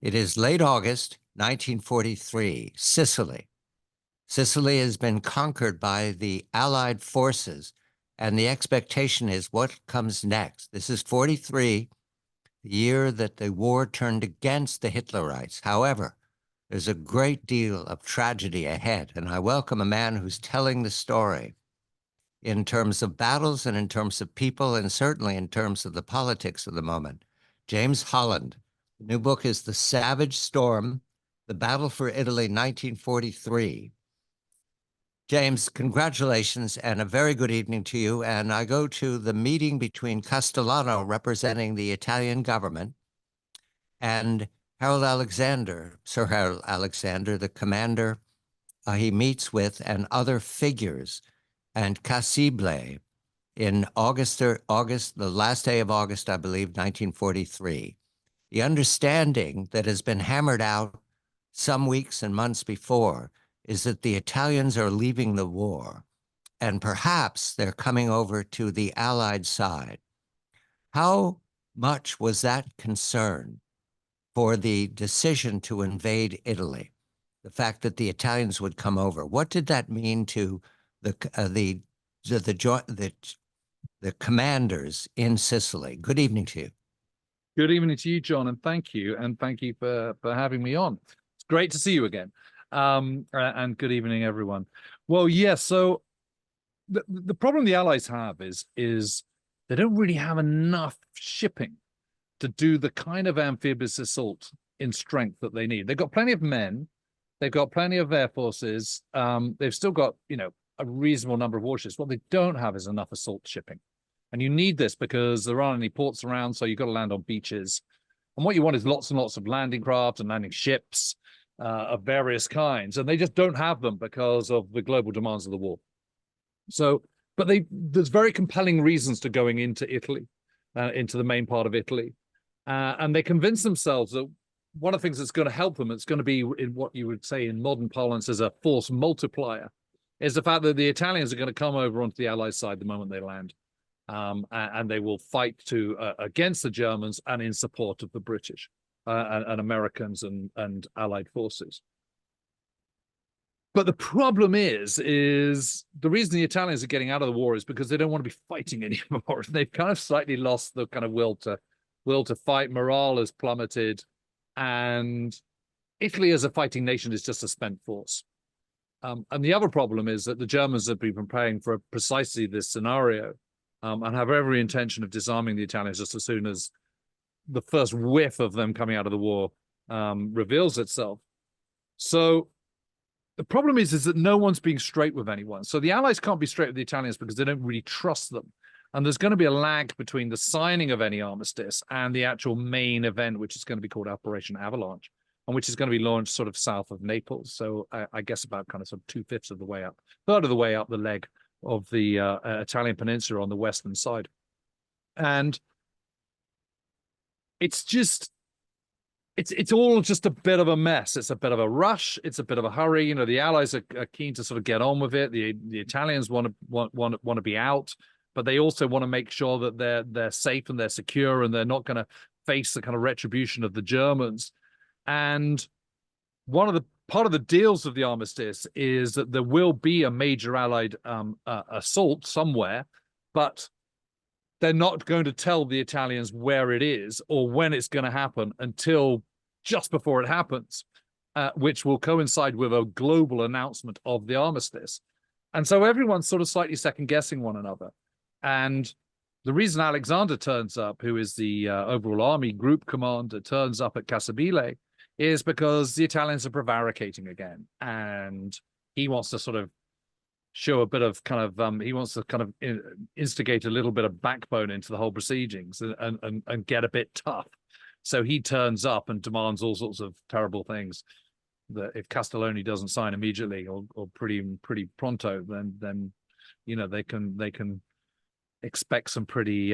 It is late August 1943, Sicily. Sicily has been conquered by the Allied forces, and the expectation is what comes next. This is 43, the year that the war turned against the Hitlerites. However, there's a great deal of tragedy ahead, and I welcome a man who's telling the story in terms of battles and in terms of people, and certainly in terms of the politics of the moment. James Holland. The new book is The Savage Storm, The Battle for Italy, 1943. James, congratulations and a very good evening to you. And I go to the meeting between Castellano, representing the Italian government, and Harold Alexander, Sir Harold Alexander, the commander he meets with, and other figures, and Cassible in August, the last day of August, I believe, 1943. The understanding that has been hammered out some weeks and months before is that the Italians are leaving the war, and perhaps they're coming over to the Allied side. How much was that concern for the decision to invade Italy? The fact that the Italians would come over. What did that mean to the commanders in Sicily? Good evening to you. Good evening to you, John, and thank you for having me on. It's great to see you again. And good evening, everyone. Well, yes. So the problem the Allies have is they don't really have enough shipping to do the kind of amphibious assault in strength that they need. They've got plenty of men, they've got plenty of air forces, they've still got a reasonable number of warships. What they don't have is enough assault shipping, and you need this because there aren't any ports around, so you've got to land on beaches. And what you want is lots and lots of landing craft and landing ships of various kinds, and they just don't have them because of the global demands of the war. So, but there's very compelling reasons to going into Italy, into the main part of Italy, and they convince themselves that one of the things that's going to help them, it's going to be in what you would say in modern parlance as a force multiplier, is the fact that the Italians are going to come over onto the Allied side the moment they land, and they will fight against the Germans and in support of the British and Americans and Allied forces. But the problem is the reason the Italians are getting out of the war is because they don't want to be fighting anymore. They've kind of slightly lost the kind of will to fight. Morale has plummeted, and Italy as a fighting nation is just a spent force. And the other problem is that the Germans have been preparing for precisely this scenario, and have every intention of disarming the Italians just as soon as the first whiff of them coming out of the war reveals itself. So the problem is that no one's being straight with anyone. So the Allies can't be straight with the Italians because they don't really trust them. And there's going to be a lag between the signing of any armistice and the actual main event, which is going to be called Operation Avalanche, and which is going to be launched sort of south of Naples. So I guess about kind of sort of 2/5 of the way up, third of the way up the leg of the Italian peninsula on the western side. And it's all just a bit of a mess. It's a bit of a rush. It's a bit of a hurry. The Allies are keen to sort of get on with it. The Italians want to be out, but they also want to make sure that they're safe and they're secure and they're not going to face the kind of retribution of the Germans. And part of the deals of the armistice is that there will be a major Allied assault somewhere, but they're not going to tell the Italians where it is or when it's going to happen until just before it happens, which will coincide with a global announcement of the armistice. And so everyone's sort of slightly second-guessing one another. And the reason Alexander turns up, who is the overall army group commander, turns up at Cassibile is because the Italians are prevaricating again. And he wants to sort of show a bit of kind of he wants to kind of instigate a little bit of backbone into the whole proceedings and get a bit tough. So he turns up and demands all sorts of terrible things that if Castellani doesn't sign immediately or pretty pronto, then they can expect some pretty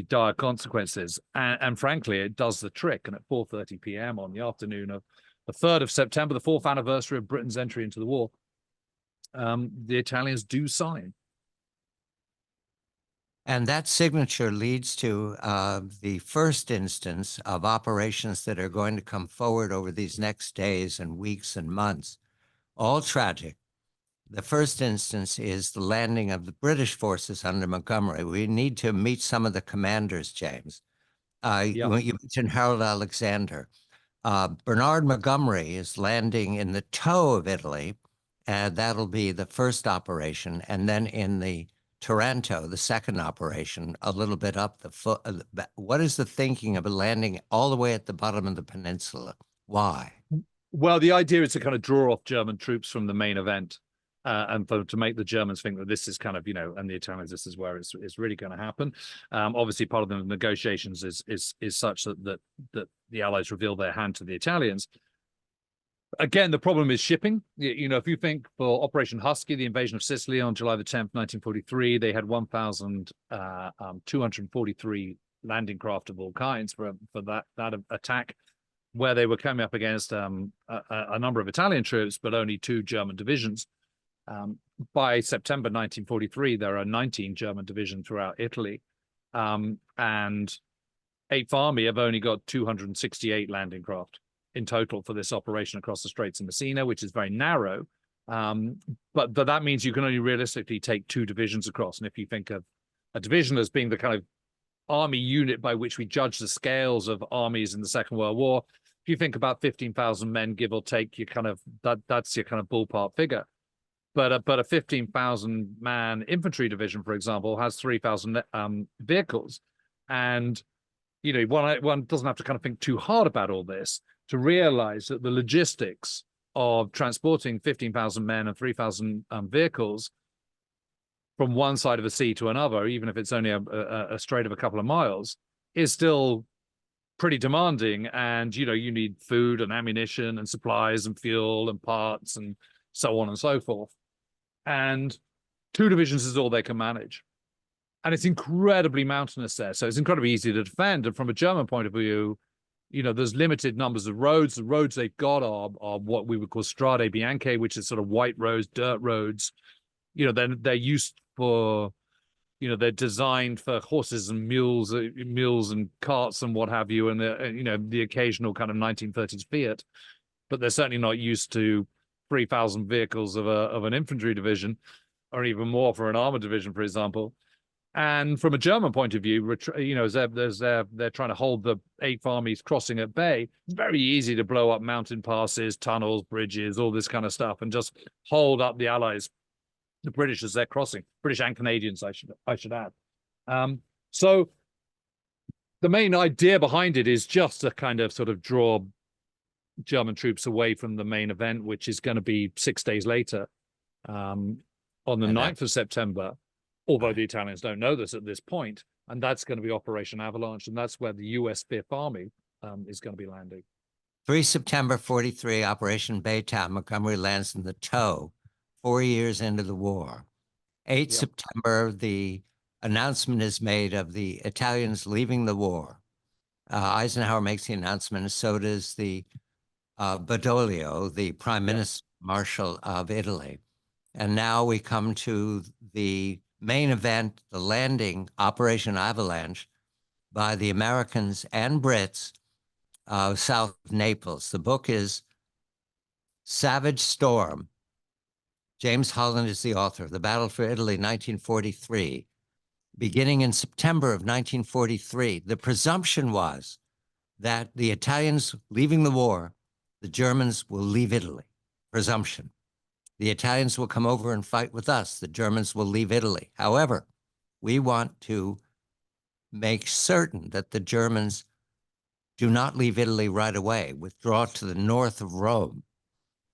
dire consequences. And frankly, it does the trick. And at 4:30 p.m. on the afternoon of the 3rd of September, the 4th anniversary of Britain's entry into the war, the Italians do sign. And that signature leads to the first instance of operations that are going to come forward over these next days and weeks and months, all tragic. The first instance is the landing of the British forces under Montgomery. We need to meet some of the commanders, James. You mentioned Harold Alexander. Bernard Montgomery is landing in the toe of Italy, and that'll be the first operation. And then in the Taranto, the second operation, a little bit up the foot. What is the thinking of landing all the way at the bottom of the peninsula? Why? Well, the idea is to kind of draw off German troops from the main event, and to make the Germans think that this is kind of, and the Italians, this is where it's really going to happen. Obviously, part of the negotiations is such that the Allies reveal their hand to the Italians. Again, the problem is shipping. If you think for Operation Husky, the invasion of Sicily on July the 10th, 1943, they had 1,243 landing craft of all kinds for that attack, where they were coming up against a number of Italian troops, but only 2 German divisions. By September 1943, there are 19 German divisions throughout Italy, and 8th Army have only got 268 landing craft in total for this operation across the Straits of Messina, which is very narrow. But that means you can only realistically take 2 divisions across. And if you think of a division as being the kind of army unit by which we judge the scales of armies in the Second World War, if you think about 15,000 men, give or take, you kind of that's your kind of ballpark figure. But a 15,000 man infantry division, for example, has 3,000 vehicles, and one doesn't have to kind of think too hard about all this to realize that the logistics of transporting 15,000 men and 3,000 vehicles from one side of the sea to another, even if it's only a strait of a couple of miles, is still pretty demanding. And you need food and ammunition and supplies and fuel and parts and so on and so forth. And 2 divisions is all they can manage. And it's incredibly mountainous there, so it's incredibly easy to defend. And from a German point of view, there's limited numbers of roads. The roads they've got are what we would call strade bianche, which is sort of white roads, dirt roads. They're used for, they're designed for horses and mules and carts and what have you, and the occasional kind of 1930s Fiat, but they're certainly not used to 3,000 vehicles of an infantry division, or even more for an armored division, for example. And from a German point of view, they're trying to hold the 8th Army's crossing at bay. It's very easy to blow up mountain passes, tunnels, bridges, all this kind of stuff, and just hold up the Allies, the British, as they're crossing. British and Canadians, I should add. So the main idea behind it is just to kind of sort of draw German troops away from the main event, which is going to be 6 days later, on the 9th of September. Although the Italians don't know this at this point, and that's going to be Operation Avalanche, and that's where the U.S. 5th Army is going to be landing. 3 September 43, Operation Baytown, Montgomery lands in the toe, 4 years into the war. 8 September, the announcement is made of the Italians leaving the war. Eisenhower makes the announcement, and so does the Badoglio, the Prime Minister Marshal of Italy. And now we come to the main event, the landing, Operation Avalanche, by the Americans and Brits south of Naples. The book is Savage Storm. James Holland is the author. The Battle for Italy, 1943. Beginning in September of 1943, the presumption was that the Italians leaving the war, the Germans will leave Italy. Presumption. The Italians will come over and fight with us. The Germans will leave Italy. However, we want to make certain that the Germans do not leave Italy right away, withdraw to the north of Rome,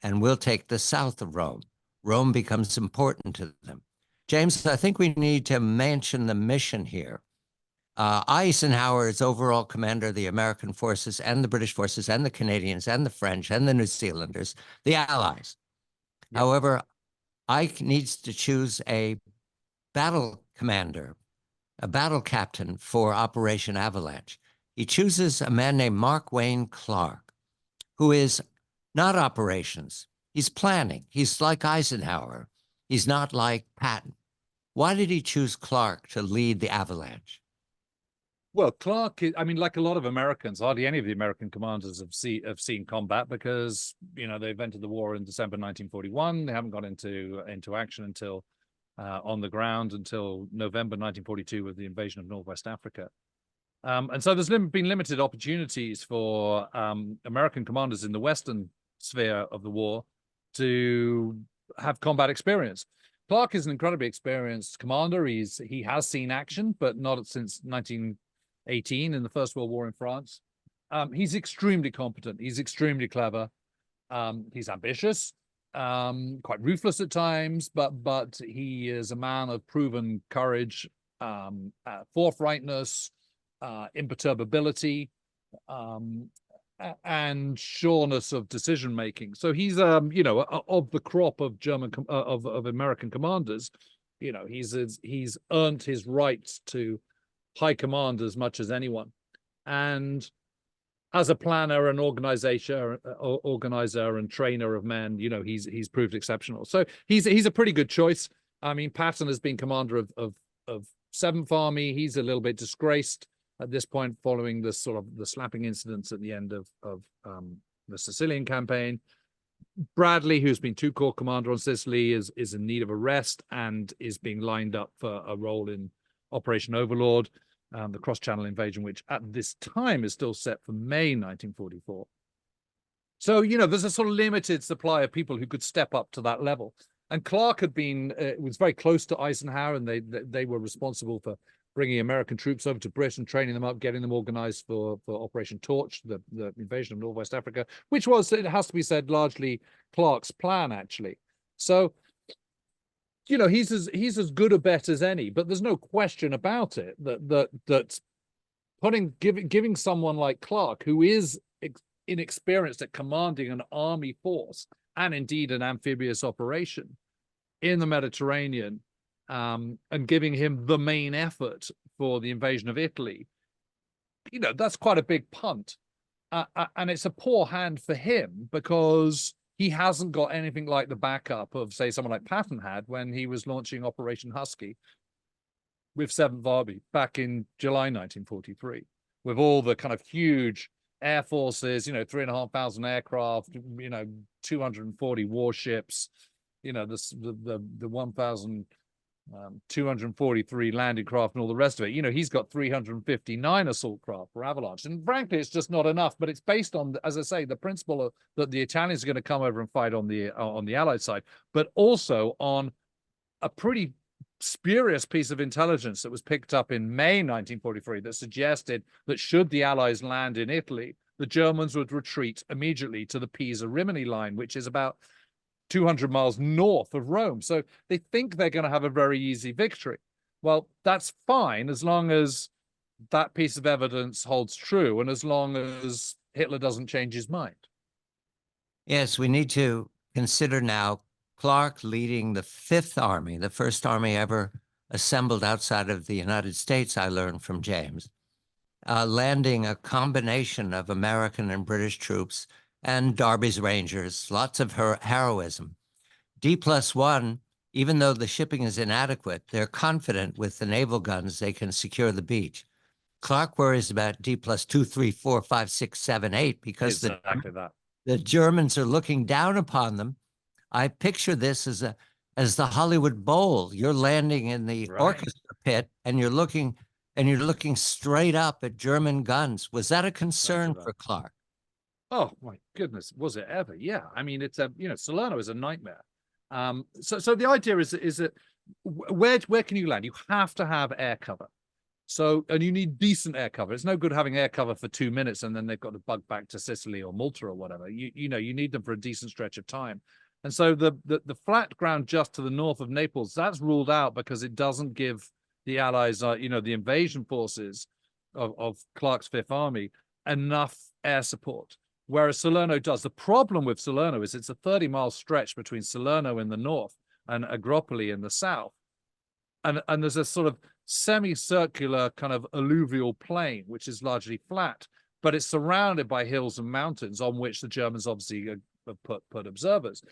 and we'll take the south of Rome. Rome becomes important to them. James, I think we need to mention the mission here. Eisenhower is overall commander of the American forces and the British forces and the Canadians and the French and the New Zealanders, the Allies. However, Ike needs to choose a battle commander, a battle captain for Operation Avalanche. He chooses a man named Mark Wayne Clark, who is not operations. He's planning. He's like Eisenhower. He's not like Patton. Why did he choose Clark to lead the avalanche? Well, Clark, I mean, like a lot of Americans, hardly any of the American commanders have seen combat because, you know, they've entered the war in December 1941. They haven't got into action until on the ground until November 1942 with the invasion of Northwest Africa. And so there's been limited opportunities for American commanders in the Western sphere of the war to have combat experience. Clark is an incredibly experienced commander. He has seen action, but not since 1918 in the First World War in France. He's extremely competent. He's extremely clever. He's ambitious, quite ruthless at times, but he is a man of proven courage, forthrightness, imperturbability, and sureness of decision making. So he's you know, of the crop of of American commanders, you know, he's earned his rights to high command as much as anyone, and as a planner and organizer and trainer of men, you know, he's proved exceptional. So he's a pretty good choice. I mean, Patton has been commander of 7th Army. He's a little bit disgraced at this point following the sort of the slapping incidents at the end of the Sicilian campaign. Bradley, who's been 2 Corps commander on Sicily, is in need of arrest and is being lined up for a role in Operation Overlord, the cross-channel invasion, which at this time is still set for May 1944. So, you know, there's a sort of limited supply of people who could step up to that level. And Clark had been, was very close to Eisenhower, and they were responsible for bringing American troops over to Britain, training them up, getting them organized for Operation Torch, the invasion of Northwest Africa, which was, it has to be said, largely Clark's plan, actually. So, you know, he's as good a bet as any, but there's no question about it that giving someone like Clark, who is inexperienced at commanding an army force and indeed an amphibious operation in the Mediterranean, and giving him the main effort for the invasion of Italy, you know, that's quite a big punt. And it's a poor hand for him because he hasn't got anything like the backup of, say, someone like Patton had when he was launching Operation Husky with 7th Army back in July 1943, with all the kind of huge air forces, you know, 3,500 aircraft, you know, 240 warships, you know, the 1,243 landing craft and all the rest of it. You know, he's got 359 assault craft for Avalanche. And frankly, it's just not enough, but it's based on, as I say, the principle that the Italians are going to come over and fight on the Allied side, but also on a pretty spurious piece of intelligence that was picked up in May 1943 that suggested that should the Allies land in Italy, the Germans would retreat immediately to the Pisa-Rimini line, which is about 200 miles north of Rome. So they think they're going to have a very easy victory. Well, that's fine as long as that piece of evidence holds true and as long as Hitler doesn't change his mind. Yes, we need to consider now Clark leading the 5th Army, the first army ever assembled outside of the United States, I learned from James, landing a combination of American and British troops and Darby's Rangers, lots of heroism. D+1, even though the shipping is inadequate, they're confident with the naval guns they can secure the beach. Clark worries about D+2, 3, 4, 5, 6, 7, 8 because the Germans are looking down upon them. I picture this as the Hollywood Bowl. You're landing in the orchestra pit and you're looking straight up at German guns. Was that a concern for Clark? Oh my goodness, was it ever? Yeah, I mean, it's you know, Salerno is a nightmare. So the idea is that where can you land? You have to have air cover. So, and you need decent air cover. It's no good having air cover for 2 minutes and then they've got to bug back to Sicily or Malta or whatever. You know, you need them for a decent stretch of time. And so the flat ground just to the north of Naples, that's ruled out because it doesn't give the Allies, you know, the invasion forces of Clark's 5th Army enough air support. Whereas Salerno does. The problem with Salerno is it's a 30-mile stretch between Salerno in the north and Agropoli in the south. And there's a sort of semicircular kind of alluvial plain, which is largely flat, but it's surrounded by hills and mountains on which the Germans obviously have put observers.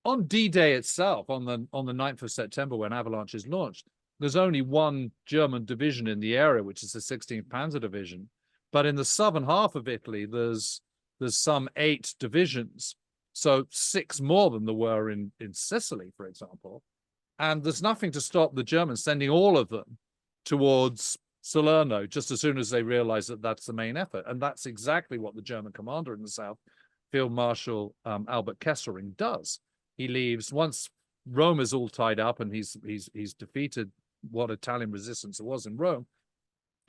on D-Day itself, on the 9th of September, when Avalanche is launched, there's only one German division in the area, which is the 16th Panzer Division. But in the southern half of Italy, there's some 8 divisions, so 6 more than there were in Sicily, for example. And there's nothing to stop the Germans sending all of them towards Salerno just as soon as they realize that that's the main effort. And that's exactly what the German commander in the south, Field Marshal Albert Kesselring, does. He leaves, once Rome is all tied up and he's defeated what Italian resistance there was in Rome,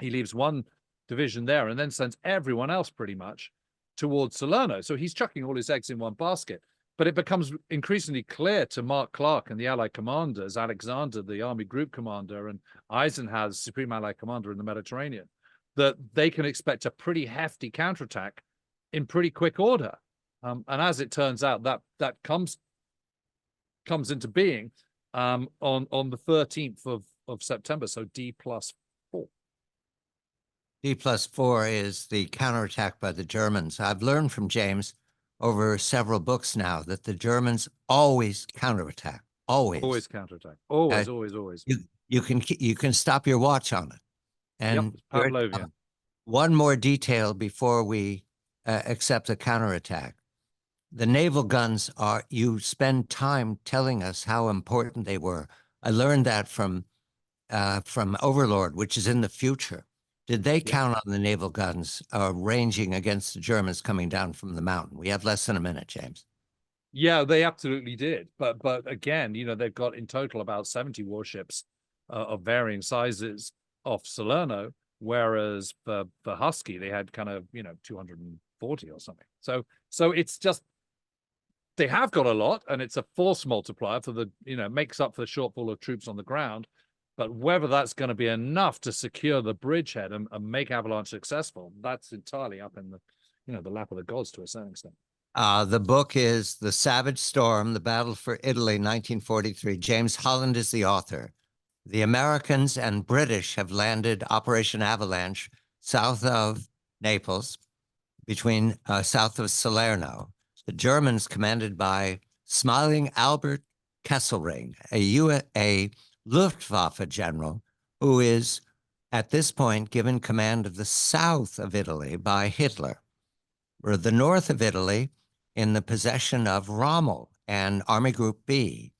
he leaves one division there and then sends everyone else pretty much towards Salerno. So he's chucking all his eggs in one basket. But it becomes increasingly clear to Mark Clark and the Allied commanders, Alexander, the Army Group Commander, and Eisenhower, Supreme Allied Commander in the Mediterranean, that they can expect a pretty hefty counterattack in pretty quick order. And as it turns out, that comes into being on the 13th of September, so D+4. D+4 is the counterattack by the Germans. I've learned from James over several books now that the Germans always counterattack. Always counterattack. Always. You can stop your watch on it. And yep, Pavlovian. One more detail before we accept the counterattack. The naval guns are, you spend time telling us how important they were. I learned that from Overlord, which is in the future. Did they count on the naval guns ranging against the Germans coming down from the mountain? We have less than a minute, James. Yeah, they absolutely did. But again, they've got in total about 70 warships of varying sizes off Salerno, whereas for Husky, they had kind of, 240 or something. So it's just, they have got a lot, and it's a force multiplier for the, makes up for the shortfall of troops on the ground. But whether that's going to be enough to secure the bridgehead and make Avalanche successful, that's entirely up in the lap of the gods to a certain extent. The book is The Savage Storm, The Battle for Italy, 1943. James Holland is the author. The Americans and British have landed Operation Avalanche south of Naples, between south of Salerno. The Germans, commanded by smiling Albert Kesselring, a Luftwaffe general, who is at this point given command of the south of Italy by Hitler, or the north of Italy in the possession of Rommel and Army Group B.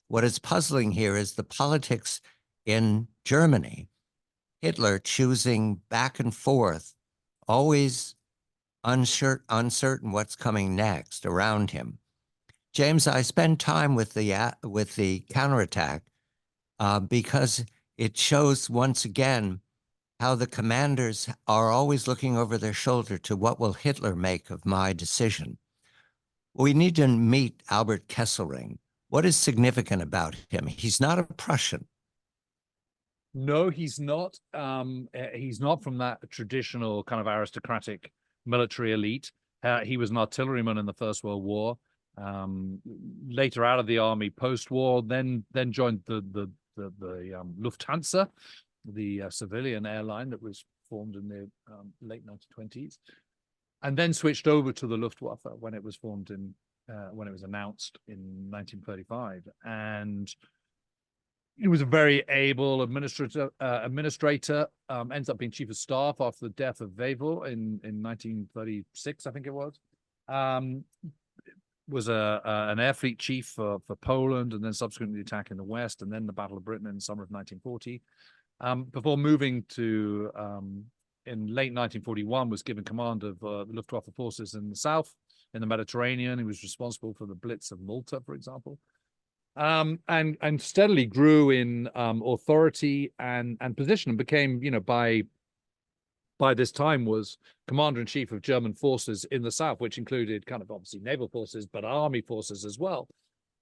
What is puzzling here is the politics in Germany. Hitler choosing back and forth, always uncertain what's coming next around him. James, I spend time with the counterattack because it shows once again how the commanders are always looking over their shoulder to what will Hitler make of my decision. We need to meet Albert Kesselring. What is significant about him? He's not a Prussian. No, he's not. He's not from that traditional kind of aristocratic military elite. He was an artilleryman in the First World War. Later out of the army post-war, then joined the Lufthansa, the civilian airline that was formed in the late 1920s, and then switched over to the Luftwaffe when it was formed when it was announced in 1935. And he was a very able administrator, ends up being chief of staff after the death of Wavell in 1936, I think it was. Was an air fleet chief for Poland, and then subsequently the attack in the West, and then the Battle of Britain in the summer of 1940. Before moving to, in late 1941, was given command of the Luftwaffe forces in the south, in the Mediterranean. He was responsible for the Blitz of Malta, for example. And steadily grew in authority and position, and became, by this time was commander-in-chief of German forces in the south, which included kind of obviously naval forces, but army forces as well.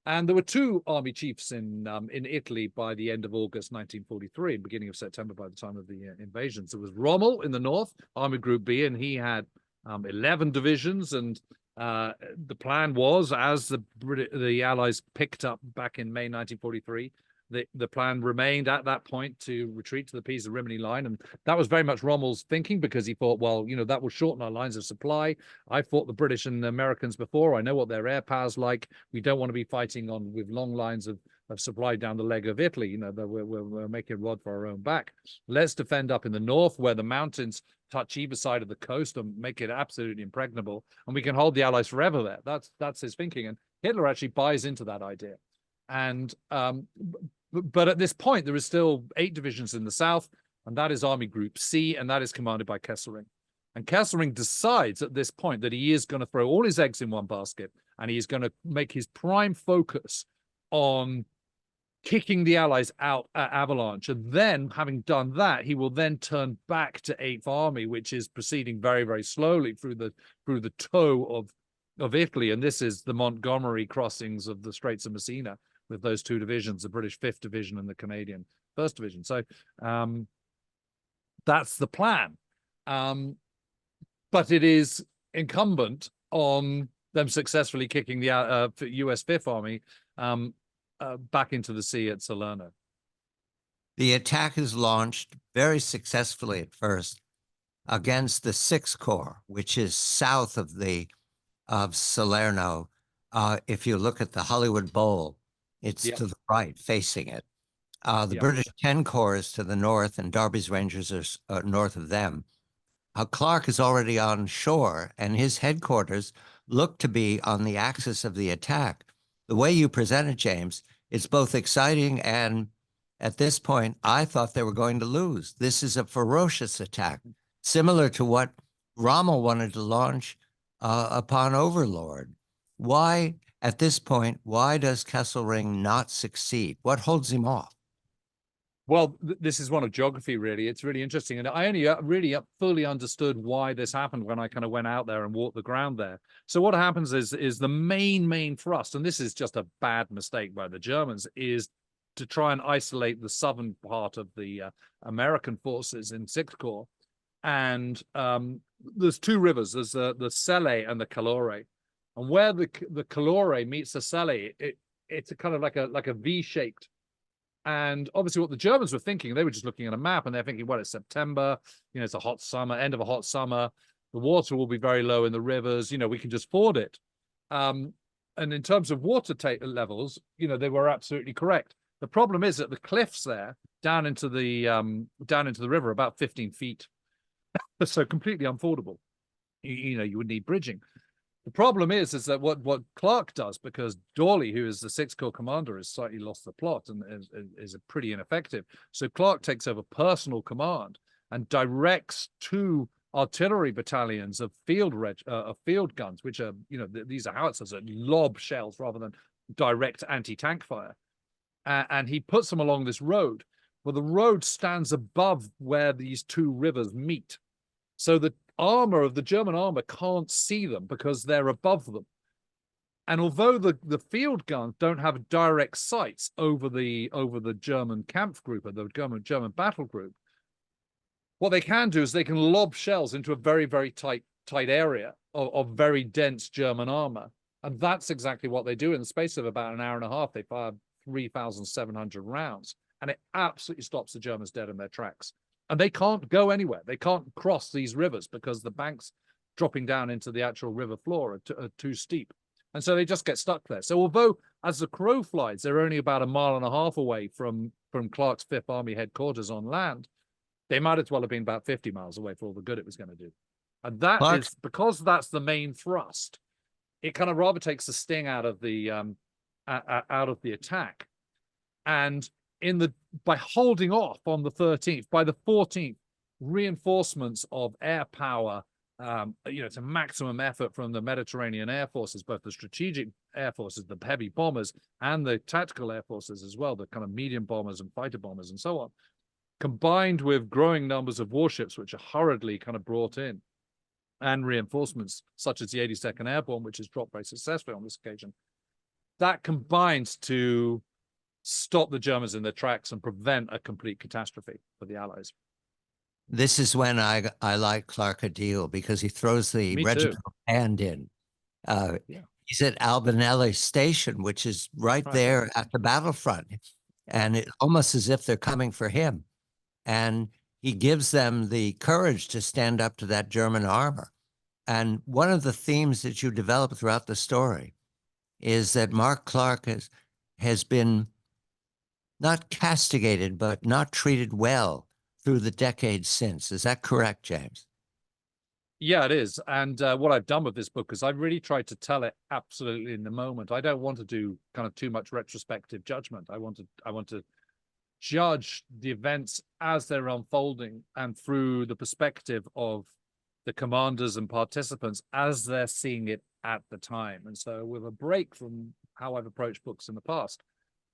And there were 2 army chiefs in Italy by the end of August 1943, and beginning of September by the time of the invasions. There was Rommel in the north, Army Group B, and he had 11 divisions. And the plan was, as the Allies picked up back in May 1943, The plan remained at that point to retreat to the Pisa-Rimini line, and that was very much Rommel's thinking, because he thought, well, that will shorten our lines of supply. I fought the British and the Americans before. I know what their air power's like. We don't want to be fighting with long lines of supply down the leg of Italy. We're making rod for our own back. Let's defend up in the north, where the mountains touch either side of the coast and make it absolutely impregnable, and we can hold the Allies forever there. That's his thinking, and Hitler actually buys into that idea. And but at this point, there is still 8 divisions in the south, and that is Army Group C, and that is commanded by Kesselring. And Kesselring decides at this point that he is going to throw all his eggs in one basket, and he is going to make his prime focus on kicking the Allies out at Avalanche. And then, having done that, he will then turn back to 8th Army, which is proceeding very, very slowly through the toe of Italy. And this is the Montgomery crossings of the Straits of Messina, with those 2 divisions, the British 5th Division and the Canadian 1st Division. So that's the plan. But it is incumbent on them successfully kicking the US 5th Army back into the sea at Salerno. The attack is launched very successfully at first against the 6th Corps, which is south of Salerno. If you look at the Hollywood Bowl, it's to the right, facing it. The British 10 Corps is to the north, and Darby's Rangers are north of them. Clark is already on shore, and his headquarters look to be on the axis of the attack. The way you present it, James, it's both exciting, and at this point, I thought they were going to lose. This is a ferocious attack, similar to what Rommel wanted to launch upon Overlord. Why, at this point, why does Kesselring not succeed? What holds him off? Well, this is one of geography, really. It's really interesting. And I only really fully understood why this happened when I kind of went out there and walked the ground there. So what happens is the main thrust, and this is just a bad mistake by the Germans, is to try and isolate the southern part of the American forces in 6th Corps. And there's 2 rivers. There's the Selle and the Calore. And where the Calore meets the Selle, it's a kind of like a V-shaped. And obviously what the Germans were thinking, they were just looking at a map, and they're thinking, well, it's September, it's a hot summer, end of a hot summer. The water will be very low in the rivers. We can just ford it. And in terms of water levels, they were absolutely correct. The problem is that the cliffs there down into the river, about 15 feet. So completely unfordable. You would need bridging. The problem is that what Clark does, because Dawley, who is the 6th Corps commander, has slightly lost the plot and is pretty ineffective. So Clark takes over personal command and directs 2 artillery battalions of field guns, which are, these are howitzers that lob shells rather than direct anti-tank fire. And he puts them along this road. Well, the road stands above where these 2 rivers meet. So the German armor can't see them because they're above them. And although the field guns don't have direct sights over the German camp group or the German battle group, what they can do is they can lob shells into a very, very tight area of very dense German armor. And that's exactly what they do. In the space of about an hour and a half, they fire 3,700 rounds, and it absolutely stops the Germans dead in their tracks. And they can't go anywhere. They can't cross these rivers because the banks dropping down into the actual river floor are too steep. And so they just get stuck there. So although as the crow flies, they're only about a mile and a half away from Clark's 5th Army headquarters on land, they might as well have been about 50 miles away for all the good it was going to do. And that is because that's the main thrust. It kind of rather takes the sting out of the attack. And by holding off on the 13th, by the 14th, reinforcements of air power, it's a maximum effort from the Mediterranean air forces, both the strategic air forces, the heavy bombers, and the tactical air forces as well, the kind of medium bombers and fighter bombers and so on, combined with growing numbers of warships, which are hurriedly kind of brought in, and reinforcements such as the 82nd Airborne, which is dropped very successfully on this occasion. That combines to stop the Germans in their tracks and prevent a complete catastrophe for the Allies. This is when I like Clark a deal, because he throws the regimental hand in. He's at Albanelli Station, which is right there at the battlefront. and it's almost as if they're coming for him. And he gives them the courage to stand up to that German armor. And one of the themes that you develop throughout the story is that Mark Clark has been not castigated, but not treated well through the decades since. Is that correct, James? Yeah, it is. And what I've done with this book is I've really tried to tell it absolutely in the moment. I don't want to do kind of too much retrospective judgment. I want to judge the events as they're unfolding and through the perspective of the commanders and participants as they're seeing it at the time. And so with a break from how I've approached books in the past,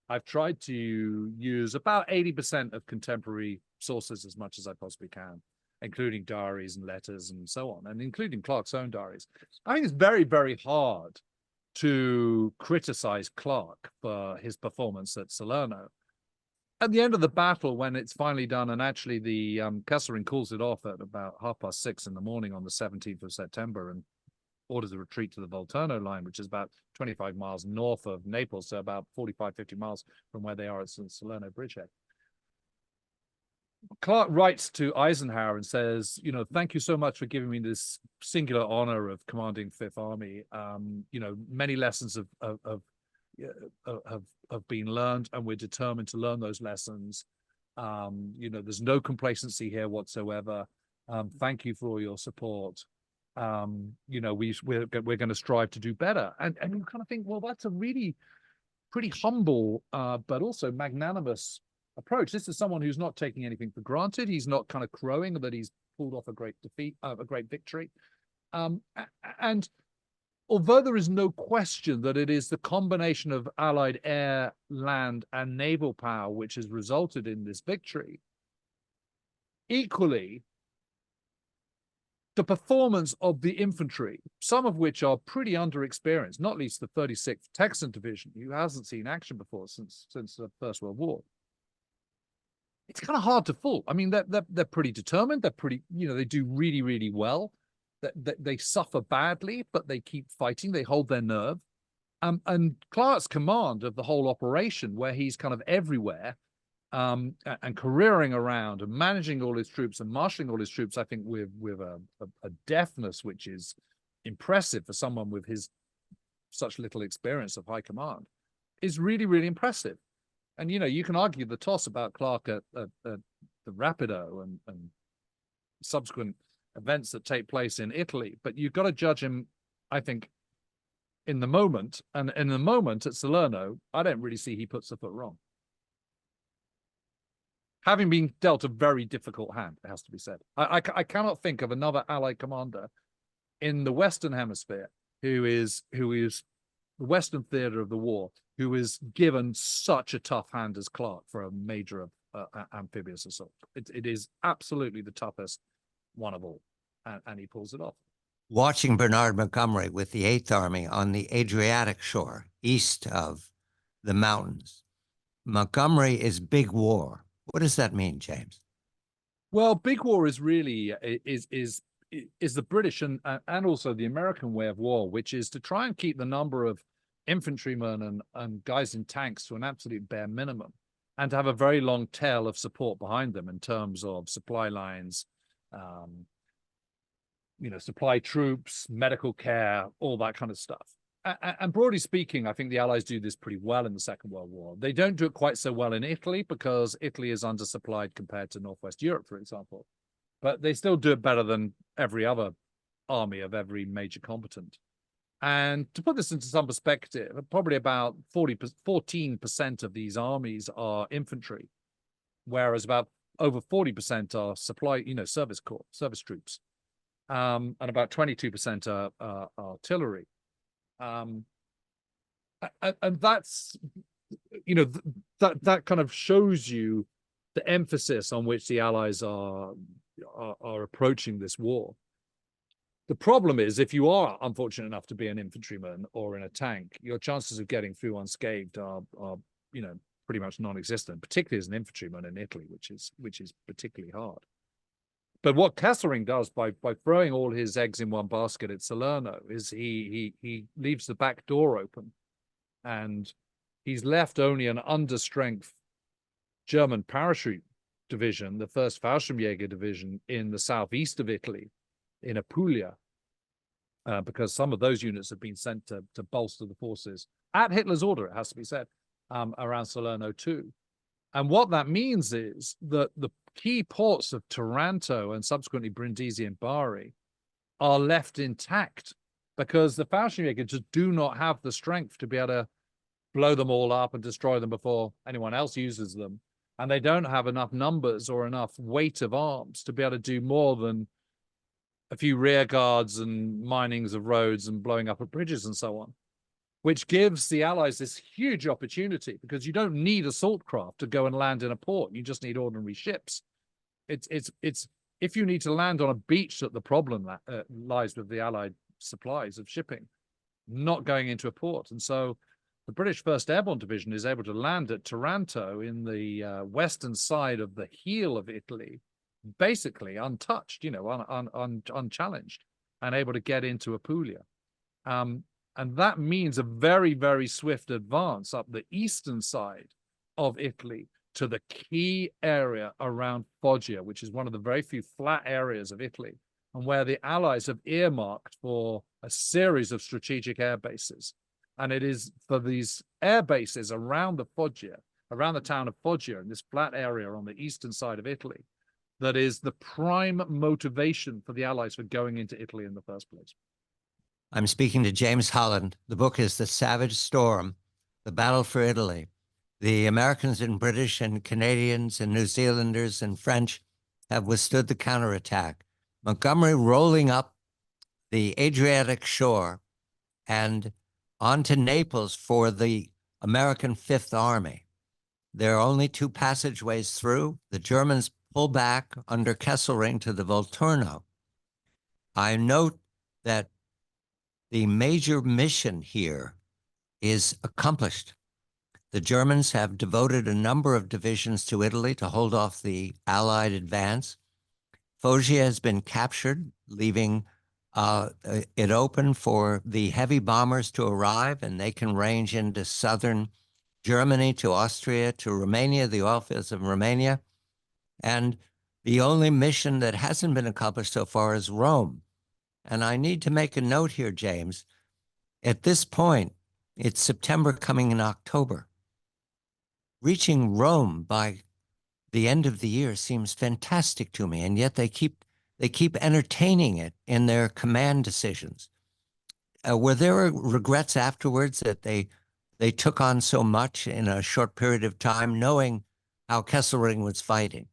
I've tried to use about 80% of contemporary sources as much as I possibly can, including diaries and letters and so on, and including Clark's own diaries. I think it's very, very hard to criticize Clark for his performance at Salerno. At the end of the battle, when it's finally done, and actually the Kesselring calls it off at about 6:30 in the morning on the 17th of September and orders a retreat to the Volturno line, which is about 25 miles north of Naples, so about 45, 50 miles from where they are at Salerno bridgehead. Clark writes to Eisenhower and says, you know, thank you so much for giving me this singular honor of commanding Fifth Army. You know, many lessons have been learned, and we're determined to learn those lessons. You know, there's no complacency here whatsoever. Thank you for all your support. You know, we're going to strive to do better. And you kind of think, well, that's a really pretty humble, but also magnanimous approach. This is someone who's not taking anything for granted. He's not kind of crowing that he's pulled off a great defeat, a great victory. And although there is no question that it is the combination of Allied air, land, and naval power which has resulted in this victory, equally, the performance of the infantry, some of which are pretty underexperienced, not least the 36th Texan Division, who hasn't seen action before since the First World War. It's kind of hard to fool. I mean, they're pretty determined. They're pretty, you know, they do really, really well. They suffer badly, but they keep fighting. They hold their nerve. And Clark's command of the whole operation, where he's kind of everywhere, and careering around and managing all his troops and marshalling all his troops, I think with a deftness which is impressive for someone with his such little experience of high command, is really, really impressive. And, you know, you can argue the toss about Clark at the Rapido and subsequent events that take place in Italy, but you've got to judge him, I think, in the moment. And in the moment at Salerno, I don't really see he puts the foot wrong. Having been dealt a very difficult hand, it has to be said. I cannot think of another Allied commander in the Western Hemisphere who is the Western theater of the war, who is given such a tough hand as Clark for a major amphibious assault. It is absolutely the toughest one of all, and he pulls it off. Watching Bernard Montgomery with the Eighth Army on the Adriatic shore, east of the mountains, Montgomery is big war. What does that mean, James? Well, big war is really is the British and also the American way of war, which is to try and keep the number of infantrymen and guys in tanks to an absolute bare minimum, and to have a very long tail of support behind them in terms of supply lines, you know, supply troops, medical care, all that kind of stuff. And broadly speaking, I think the Allies do this pretty well in the Second World War. They don't do it quite so well in Italy because Italy is undersupplied compared to Northwest Europe, for example. But they still do it better than every other army of every major combatant. And to put this into some perspective, probably about 14% of these armies are infantry, whereas about over 40% are supply, you know, service corps, service troops, and about 22% are artillery. And that's, you know, that kind of shows you the emphasis on which the Allies are approaching this war. The problem is, if you are unfortunate enough to be an infantryman or in a tank, your chances of getting through unscathed are you know, pretty much non-existent, particularly as an infantryman in Italy, which is particularly hard. But what Kesselring does by throwing all his eggs in one basket at Salerno is he leaves the back door open, and he's left only an understrength German parachute division, the 1st Fallschirmjäger division in the southeast of Italy, in Apulia, because some of those units have been sent to bolster the forces at Hitler's order, it has to be said, around Salerno too. And what that means is that the key ports of Taranto and subsequently Brindisi and Bari are left intact because the Fallschirmjäger just do not have the strength to be able to blow them all up and destroy them before anyone else uses them. And they don't have enough numbers or enough weight of arms to be able to do more than a few rear guards and minings of roads and blowing up of bridges and so on, which gives the Allies this huge opportunity because you don't need assault craft to go and land in a port. You just need ordinary ships. It's if you need to land on a beach that the problem lies with the Allied supplies of shipping, not going into a port. And so the British 1st Airborne Division is able to land at Taranto in the western side of the heel of Italy, basically untouched, unchallenged, and able to get into Apulia. And that means a very, very swift advance up the eastern side of Italy to the key area around Foggia, which is one of the very few flat areas of Italy, and where the Allies have earmarked for a series of strategic air bases. And it is for these air bases around the Foggia, around the town of Foggia, in this flat area on the eastern side of Italy, that is the prime motivation for the Allies for going into Italy in the first place. I'm speaking to James Holland. The book is The Savage Storm, The Battle for Italy. The Americans and British and Canadians and New Zealanders and French have withstood the counterattack. Montgomery rolling up the Adriatic shore and on to Naples for the American Fifth Army. There are only 2 passageways through. The Germans pull back under Kesselring to the Volturno. I note that the major mission here is accomplished. The Germans have devoted a number of divisions to Italy to hold off the Allied advance. Foggia has been captured, leaving it open for the heavy bombers to arrive, and they can range into southern Germany, to Austria, to Romania, the oil fields of Romania. And the only mission that hasn't been accomplished so far is Rome. And I need to make a note here, James. At this point, it's September coming in October. Reaching Rome by the end of the year seems fantastic to me, and yet they keep entertaining it in their command decisions. Were there regrets afterwards that they took on so much in a short period of time, knowing how Kesselring was fighting?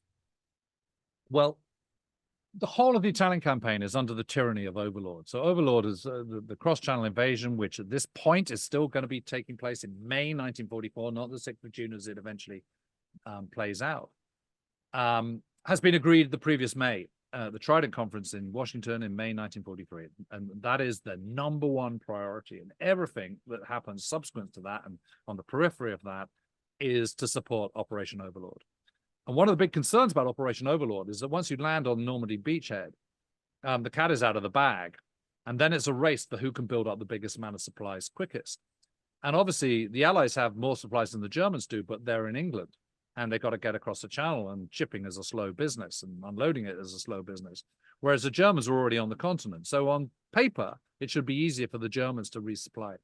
Well, the whole of the Italian campaign is under the tyranny of Overlord. So Overlord is the cross-channel invasion, which at this point is still going to be taking place in May 1944, not the 6th of June as it eventually plays out, has been agreed the previous May, the Trident Conference in Washington in May 1943. And that is the #1 priority. And everything that happens subsequent to that and on the periphery of that is to support Operation Overlord. And one of the big concerns about Operation Overlord is that once you land on Normandy beachhead, the cat is out of the bag. And then it's a race for who can build up the biggest amount of supplies quickest. And obviously, the Allies have more supplies than the Germans do, but they're in England. And they've got to get across the channel, and shipping is a slow business, and unloading it is a slow business. Whereas the Germans are already on the continent. So on paper, it should be easier for the Germans to resupply.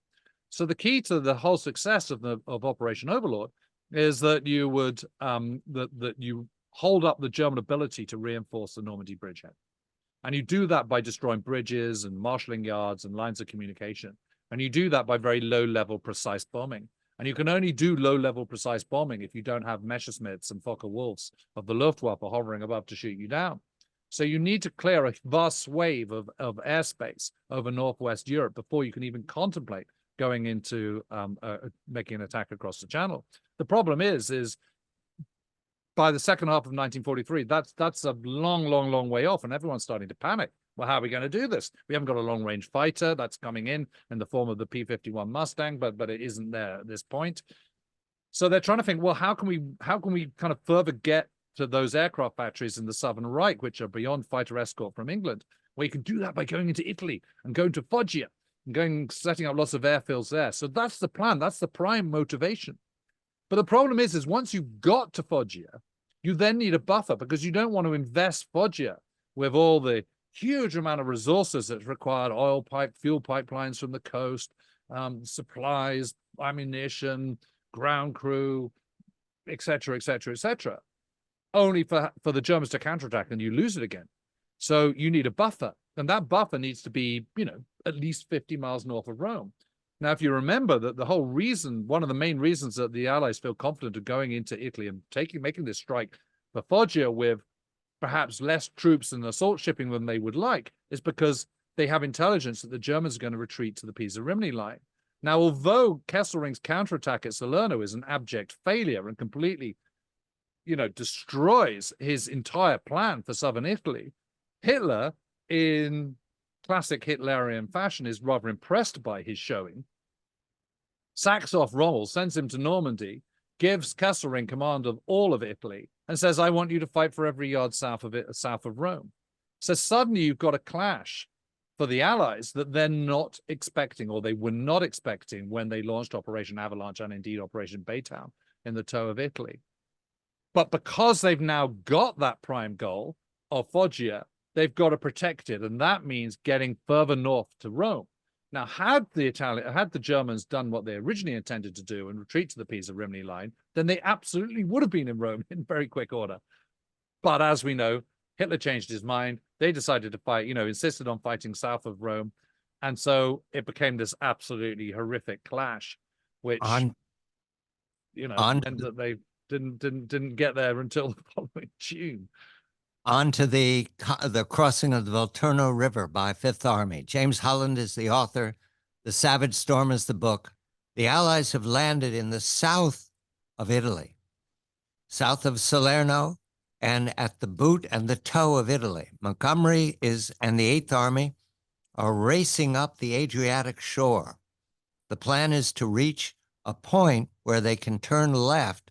So the key to the whole success of Operation Overlord is that you would that you hold up the German ability to reinforce the Normandy bridgehead. And you do that by destroying bridges and marshalling yards and lines of communication. And you do that by very low-level precise bombing. And you can only do low-level precise bombing if you don't have Messerschmitts and Fokker-Wulfs of the Luftwaffe hovering above to shoot you down. So you need to clear a vast swathe of airspace over Northwest Europe before you can even contemplate going into making an attack across the channel. The problem is by the second half of 1943, that's a long way off, and everyone's starting to panic. Well, how are we going to do this? We haven't got a long-range fighter that's coming in the form of the P-51 Mustang, but it isn't there at this point. So they're trying to think, well, how can we kind of further get to those aircraft factories in the Southern Reich, which are beyond fighter escort from England? Well, you can do that by going into Italy and going to Foggia and setting up lots of airfields there. So that's the plan. That's the prime motivation. But the problem is once you got to Foggia, you then need a buffer because you don't want to invest Foggia with all the huge amount of resources that's required, fuel pipelines from the coast, supplies, ammunition, ground crew, etc., etc., etc., only for the Germans to counterattack and you lose it again. So you need a buffer, and that buffer needs to be, at least 50 miles north of Rome. Now, if you remember that the whole reason, one of the main reasons that the Allies feel confident of going into Italy and making this strike for Foggia with perhaps less troops and assault shipping than they would like is because they have intelligence that the Germans are going to retreat to the Pisa-Rimini line. Now, although Kesselring's counterattack at Salerno is an abject failure and completely, destroys his entire plan for southern Italy, Hitler, in classic Hitlerian fashion, is rather impressed by his showing, sacks off Rommel, sends him to Normandy, gives Kesselring command of all of Italy, and says, I want you to fight for every yard south of Rome. So suddenly you've got a clash for the Allies that they're not expecting, or they were not expecting when they launched Operation Avalanche and indeed Operation Baytown in the toe of Italy. But because they've now got that prime goal of Foggia, they've got to protect it, and that means getting further north to Rome. Now, had the Germans done what they originally intended to do and retreat to the Pisa-Rimini line, then they absolutely would have been in Rome in very quick order. But as we know, Hitler changed his mind. They decided to fight, insisted on fighting south of Rome, and so it became this absolutely horrific clash, which meant that they didn't get there until the following June. On to the crossing of the Volturno River by Fifth Army. James Holland is the author. The Savage Storm is the book. The Allies have landed in the south of Italy, south of Salerno, and at the boot and the toe of Italy. Montgomery and the Eighth Army are racing up the Adriatic shore. The plan is to reach a point where they can turn left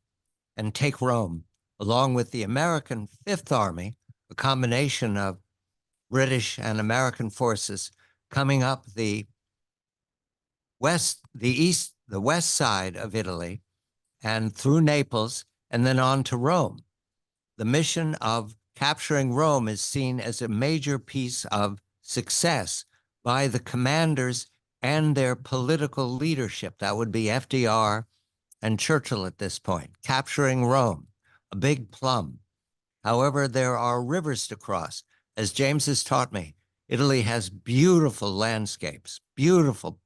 and take Rome, along with the American Fifth Army, a combination of British and American forces coming up the west side of Italy and through Naples and then on to Rome. The mission of capturing Rome is seen as a major piece of success by the commanders and their political leadership. That would be FDR and Churchill at this point, capturing Rome, a big plum. However, there are rivers to cross. As James has taught me, Italy has beautiful landscapes, beautiful,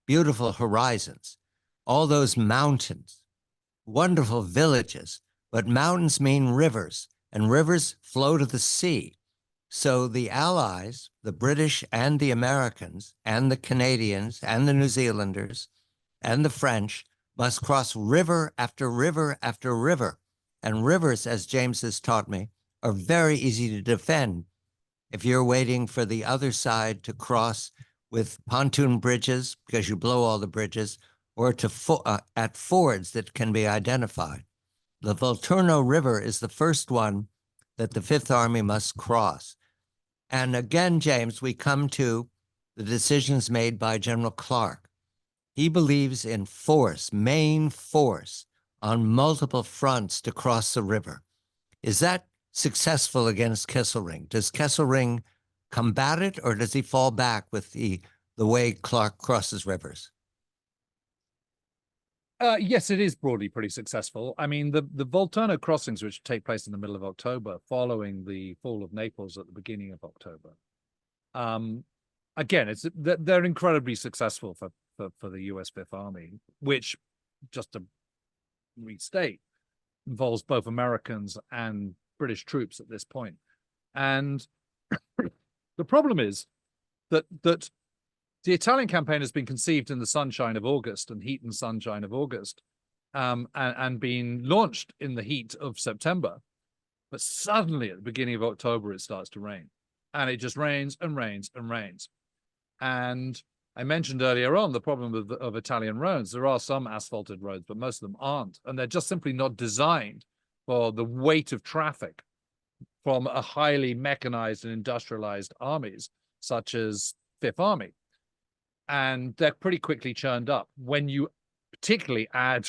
beautiful horizons, all those mountains, wonderful villages, but mountains mean rivers, and rivers flow to the sea. So the Allies, the British and the Americans and the Canadians and the New Zealanders and the French must cross river after river after river. And rivers, as James has taught me, are very easy to defend if you're waiting for the other side to cross with pontoon bridges, because you blow all the bridges, or at fords that can be identified. The Volturno River is the first one that the Fifth Army must cross. And again, James, we come to the decisions made by General Clark. He believes in force, main force, on multiple fronts to cross the river. Is that successful against Kesselring? Does Kesselring combat it, or does he fall back with the way Clark crosses rivers? Yes, it is broadly pretty successful. I mean, the Volturno crossings, which take place in the middle of October, following the fall of Naples at the beginning of October, again, they're incredibly successful for the U.S. Fifth Army, which, just to restate, involves both Americans and British troops at this point. And the problem is that the Italian campaign has been conceived in the sunshine of August and heat and sunshine of August, and been launched in the heat of September. But suddenly at the beginning of October, it starts to rain, and it just rains and rains and rains. And I mentioned earlier on the problem of Italian roads. There are some asphalted roads, but most of them aren't. And they're just simply not designed for the weight of traffic from a highly mechanized and industrialized armies, such as Fifth Army. And they're pretty quickly churned up when you particularly add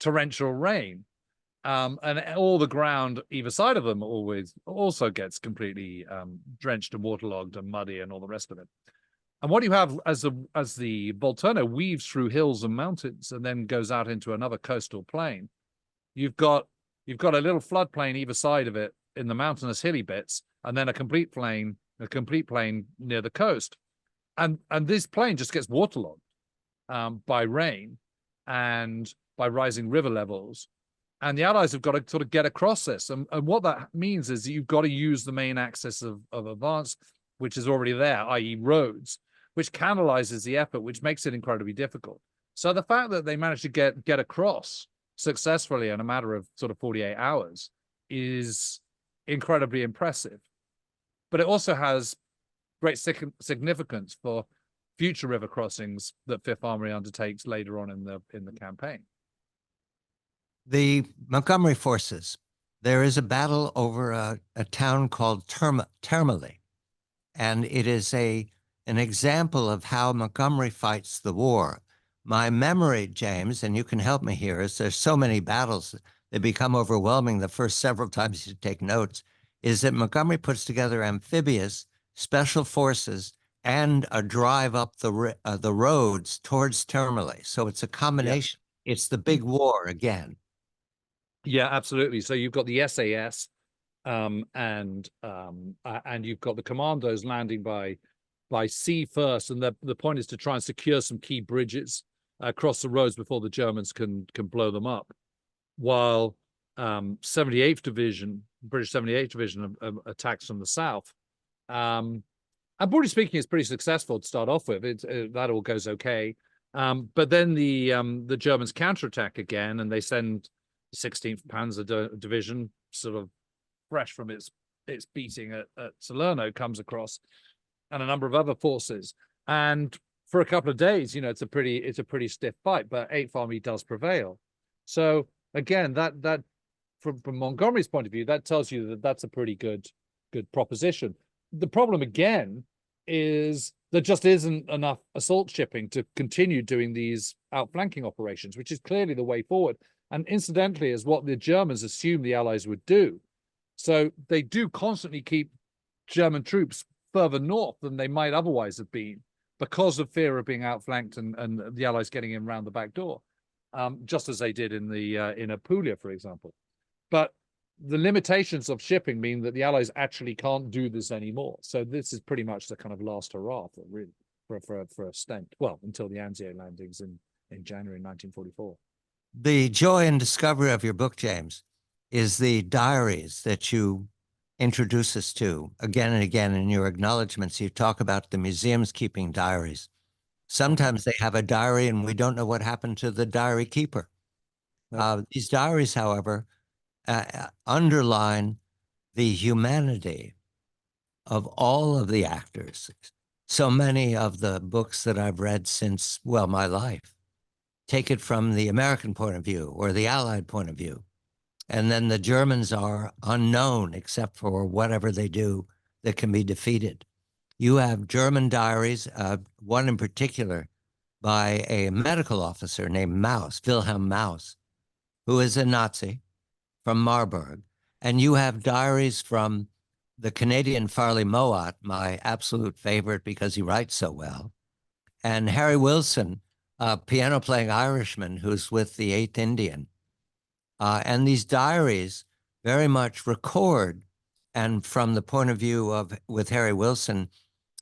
torrential rain. And all the ground either side of them also gets completely drenched and waterlogged and muddy and all the rest of it. And what you have as the Volturno weaves through hills and mountains and then goes out into another coastal plain, you've got a little floodplain either side of it in the mountainous hilly bits, and then a complete plain near the coast. And this plain just gets waterlogged by rain and by rising river levels. And the Allies have got to sort of get across this. And what that means is that you've got to use the main axis of advance, which is already there, i.e. roads, which canalizes the effort, which makes it incredibly difficult. So the fact that they managed to get across successfully in a matter of sort of 48 hours is incredibly impressive. But it also has great significance for future river crossings that Fifth Armory undertakes later on in the campaign. The Montgomery forces, there is a battle over a town called Termoli, and it is an example of how Montgomery fights the war. My memory, James, and you can help me here, is there's so many battles, they become overwhelming the first several times you take notes, is that Montgomery puts together amphibious special forces and a drive up the roads towards Termoli. So it's a combination. Yeah. It's the big war again. Yeah, absolutely. So you've got the SAS, and you've got the commandos landing by sea first, and the point is to try and secure some key bridges across the roads before the Germans can blow them up. While 78th Division, British 78th Division, attacks from the south. And broadly speaking, it's pretty successful to start off with. That all goes okay. But then the Germans counterattack again, and they send 16th Panzer Division, sort of fresh from its beating at Salerno, comes across, and a number of other forces. And for a couple of days, it's a pretty stiff fight, but 8th Army does prevail. So again, that from Montgomery's point of view, that tells you that that's a pretty good proposition. The problem again is there just isn't enough assault shipping to continue doing these outflanking operations, which is clearly the way forward. And incidentally, is what the Germans assumed the Allies would do. So they do constantly keep German troops further north than they might otherwise have been because of fear of being outflanked and the Allies getting in around the back door, just as they did in Apulia, for example. But the limitations of shipping mean that the Allies actually can't do this anymore. So this is pretty much the kind of last hurrah for a stent. Well, until the Anzio landings in January 1944. The joy and discovery of your book, James, is the diaries that you introduce us to again and again. In your acknowledgments, you talk about the museums keeping diaries. Sometimes they have a diary and we don't know what happened to the diary keeper. These diaries, however, underline the humanity of all of the actors. So many of the books that I've read since, well, my life, take it from the American point of view or the Allied point of view. And then the Germans are unknown except for whatever they do that can be defeated. You have German diaries, one in particular by a medical officer named Maus, Wilhelm Maus, who is a Nazi from Marburg. And you have diaries from the Canadian Farley Mowat, my absolute favorite because he writes so well, and Harry Wilson, a piano-playing Irishman who's with the 8th Indian. And these diaries very much record, and from the point of view of, with Harry Wilson,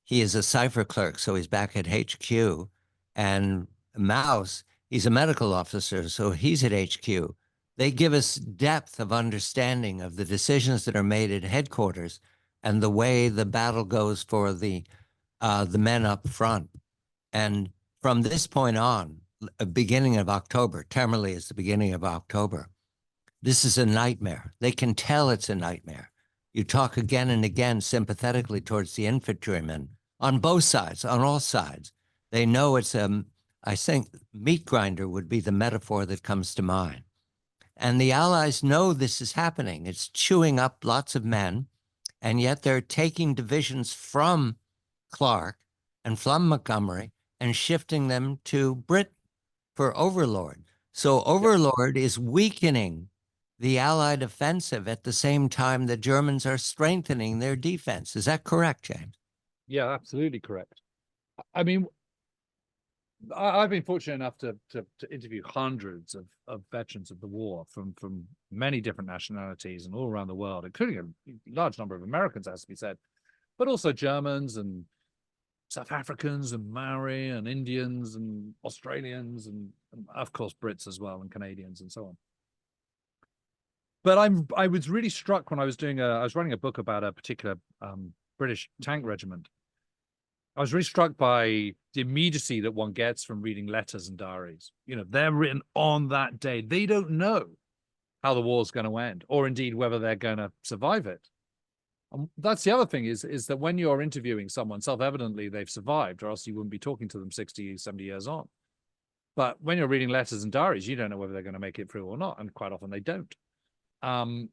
he is a cipher clerk, so he's back at HQ, and Maus, he's a medical officer, so he's at HQ. They give us depth of understanding of the decisions that are made at headquarters and the way the battle goes for the men up front. And from this point on, beginning of October, Termoli is the beginning of October, this is a nightmare. They can tell it's a nightmare. You talk again and again sympathetically towards the infantrymen on both sides, on all sides. They know it's I think meat grinder would be the metaphor that comes to mind. And the Allies know this is happening. It's chewing up lots of men, and yet they're taking divisions from Clark and from Montgomery and shifting them to Britain for overlord. So Overlord is weakening the Allied offensive at the same time the Germans are strengthening their defense. Is that correct, James? Yeah, absolutely correct. I mean, I've been fortunate enough to interview hundreds of veterans of the war from many different nationalities and all around the world, including a large number of Americans, has to be said, but also Germans and South Africans and Maori and Indians and Australians and of course Brits as well and Canadians and so on. But I was really struck when I was writing a book about a particular British tank regiment. I was really struck by the immediacy that one gets from reading letters and diaries. You know, they're written on that day. They don't know how the war's going to end, or indeed whether they're going to survive it. And that's the other thing is that when you're interviewing someone, self-evidently they've survived, or else you wouldn't be talking to them 60, 70 years on. But when you're reading letters and diaries, you don't know whether they're going to make it through or not, and quite often they don't. And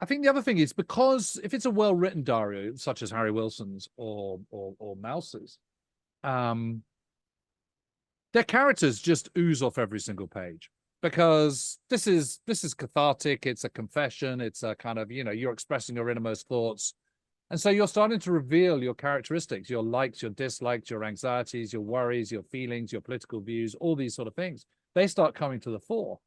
I think the other thing is, because if it's a well-written diary, such as Harry Wilson's or Mouse's, their characters just ooze off every single page, because this is cathartic. It's a confession. It's a kind of, you know, you're expressing your innermost thoughts. And so you're starting to reveal your characteristics, your likes, your dislikes, your anxieties, your worries, your feelings, your political views, all these sort of things. They start coming to the fore.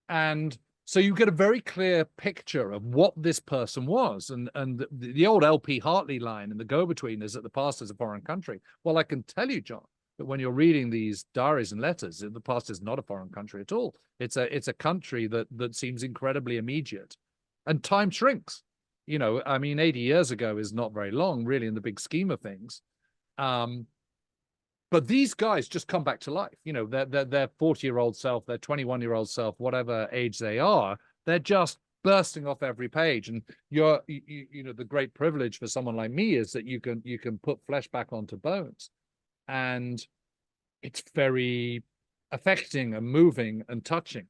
And so you get a very clear picture of what this person was. And the old LP Hartley line in The Go-Between is that the past is a foreign country. Well, I can tell you, John, that when you're reading these diaries and letters, the past is not a foreign country at all. It's a country that seems incredibly immediate. And time shrinks. You know, I mean, 80 years ago is not very long, really, in the big scheme of things. But these guys just come back to life. You know, their 40-year-old self, their 21-year-old self, whatever age they are, they're just bursting off every page. And you know, the great privilege for someone like me is that you can put flesh back onto bones, and it's very affecting and moving and touching.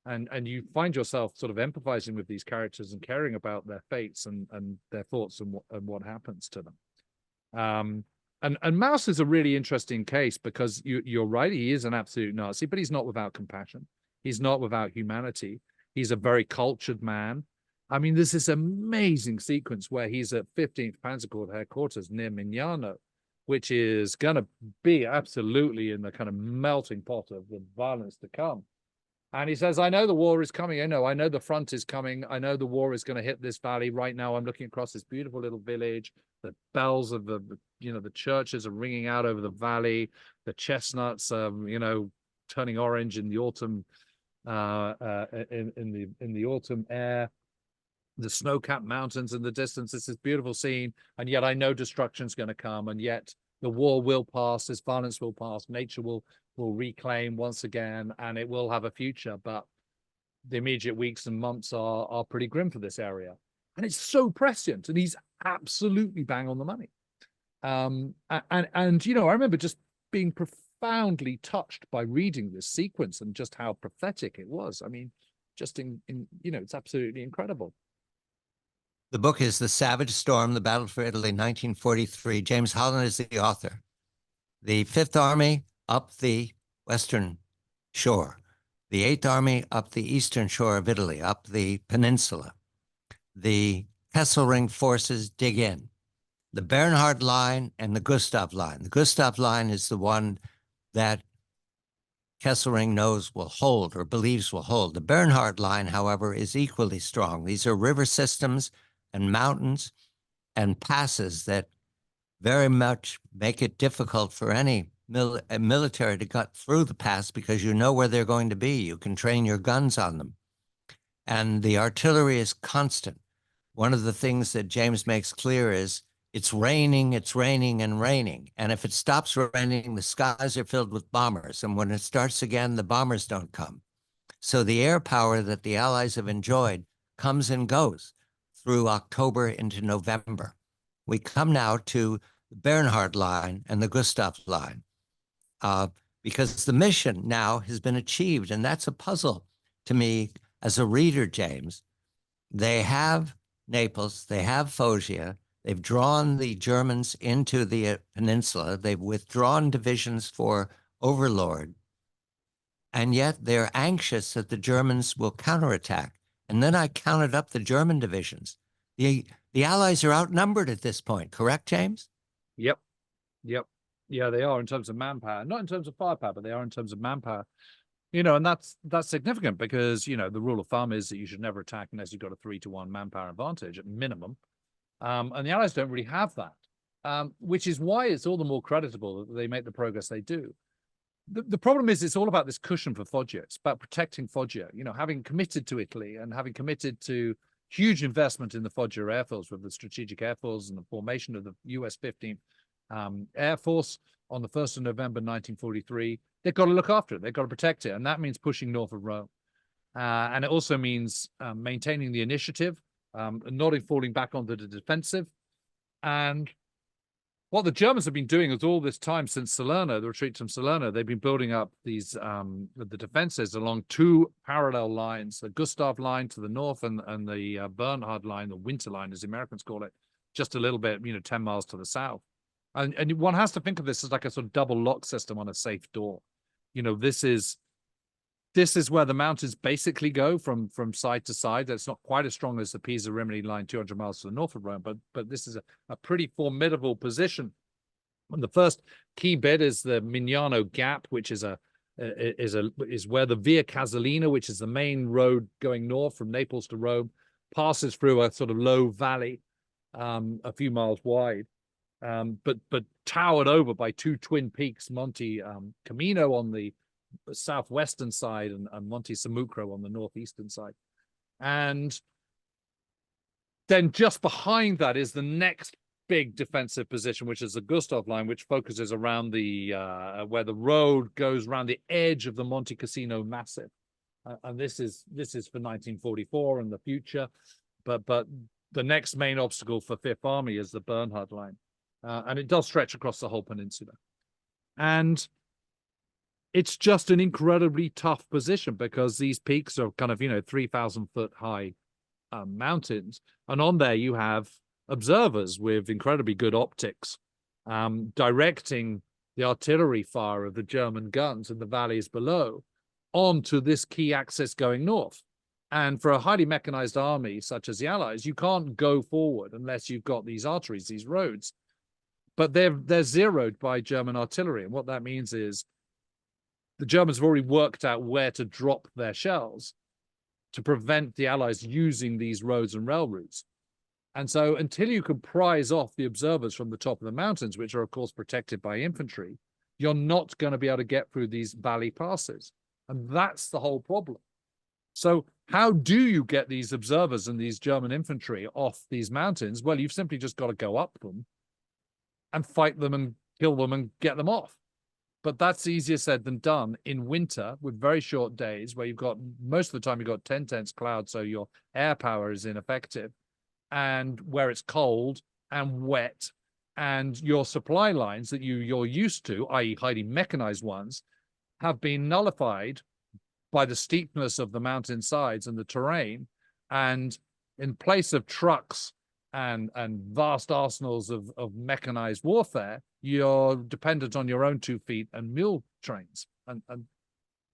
And you find yourself sort of empathizing with these characters and caring about their fates and their thoughts and what happens to them. And Mouse is a really interesting case, because you're right, he is an absolute Nazi, but he's not without compassion. He's not without humanity. He's a very cultured man. I mean, there's this amazing sequence where he's at 15th Panzer Corps headquarters near Mignano, which is going to be absolutely in the kind of melting pot of the violence to come. And he says, I know the war is coming. I know the front is coming. I know the war is going to hit this valley. Right now, I'm looking across this beautiful little village. The bells of the churches are ringing out over the valley. The chestnuts are, turning orange in the autumn, in the autumn air. The snow-capped mountains in the distance. It's this beautiful scene. And yet I know destruction's going to come. And yet the war will pass. This violence will pass. Nature will reclaim once again, and it will have a future. But the immediate weeks and months are pretty grim for this area. And it's so prescient, and he's absolutely bang on the money. And I remember just being profoundly touched by reading this sequence and just how prophetic it was. I mean, just it's absolutely incredible. The book is The Savage Storm, The Battle for Italy, 1943. James Holland is the author. The Fifth Army up the western shore, the Eighth Army up the eastern shore of Italy, up the peninsula. The Kesselring forces dig in. The Bernhard Line and the Gustav Line. The Gustav Line is the one that Kesselring knows will hold, or believes will hold. The Bernhard Line, however, is equally strong. These are river systems and mountains and passes that very much make it difficult for any military to cut through the pass, because you know where they're going to be. You can train your guns on them. And the artillery is constant. One of the things that James makes clear is it's raining and raining. And if it stops raining, the skies are filled with bombers. And when it starts again, the bombers don't come. So the air power that the Allies have enjoyed comes and goes through October into November. We come now to the Bernhard Line and the Gustav Line, because the mission now has been achieved. And that's a puzzle to me as a reader, James. They have Naples, they have Foggia, they've drawn the Germans into the peninsula, they've withdrawn divisions for Overlord. and yet they're anxious that the Germans will counterattack. And then I counted up the German divisions. The Allies are outnumbered at this point, correct, James? Yep. Yep. Yeah, they are in terms of manpower, not in terms of firepower, but they are in terms of manpower. And that's significant because, the rule of thumb is that you should never attack unless you've got a 3-to-1 manpower advantage at minimum. And the Allies don't really have that, which is why it's all the more creditable that they make the progress they do. The problem is it's all about this cushion for Foggia. It's about protecting Foggia, having committed to Italy and having committed to huge investment in the Foggia airfields with the strategic airfields and the formation of the US 15th Air Force on the 1st of November 1943. They've got to look after it. They've got to protect it. And that means pushing north of Rome. And it also means maintaining the initiative, not falling back onto the defensive. And what the Germans have been doing is all this time since Salerno, the retreat from Salerno, they've been building up these the defenses along two parallel lines, the Gustav line to the north and the Bernhard line, the Winter line, as the Americans call it, just a little bit, 10 miles to the south. And one has to think of this as like a sort of double lock system on a safe door. This is where the mountains basically go from side to side. That's not quite as strong as the Pisa-Rimini line 200 miles to the north of Rome, but this is a pretty formidable position. And the first key bit is the Mignano Gap, which is where the Via Casalina, which is the main road going north from Naples to Rome, passes through a sort of low valley, a few miles wide, but towered over by two twin peaks, Monte Cassino on the southwestern side and Monte Sammucro on the northeastern side. And then just behind that is the next big defensive position, which is the Gustav line, which focuses around the where the road goes around the edge of the Monte Cassino massif. And this is for 1944 and the future. But the next main obstacle for Fifth Army is the Bernhard line. And it does stretch across the whole peninsula. And it's just an incredibly tough position because these peaks are kind of, 3,000 foot high mountains. And on there you have observers with incredibly good optics directing the artillery fire of the German guns in the valleys below onto this key axis going north. And for a highly mechanized army such as the Allies, you can't go forward unless you've got these arteries, these roads. But they're zeroed by German artillery. And what that means is the Germans have already worked out where to drop their shells to prevent the Allies using these roads and rail routes. And so until you can prize off the observers from the top of the mountains, which are, of course, protected by infantry, you're not going to be able to get through these valley passes. And that's the whole problem. So how do you get these observers and these German infantry off these mountains? Well, you've simply just got to go up them and fight them and kill them and get them off. But that's easier said than done in winter with very short days where you've got, most of the time, you've got 10 tenths cloud, so your air power is ineffective, and where it's cold and wet, and your supply lines that you're used to, i.e. highly mechanized ones, have been nullified by the steepness of the mountain sides and the terrain. And in place of trucks and vast arsenals of mechanized warfare, you're dependent on your own 2 feet and mule trains. And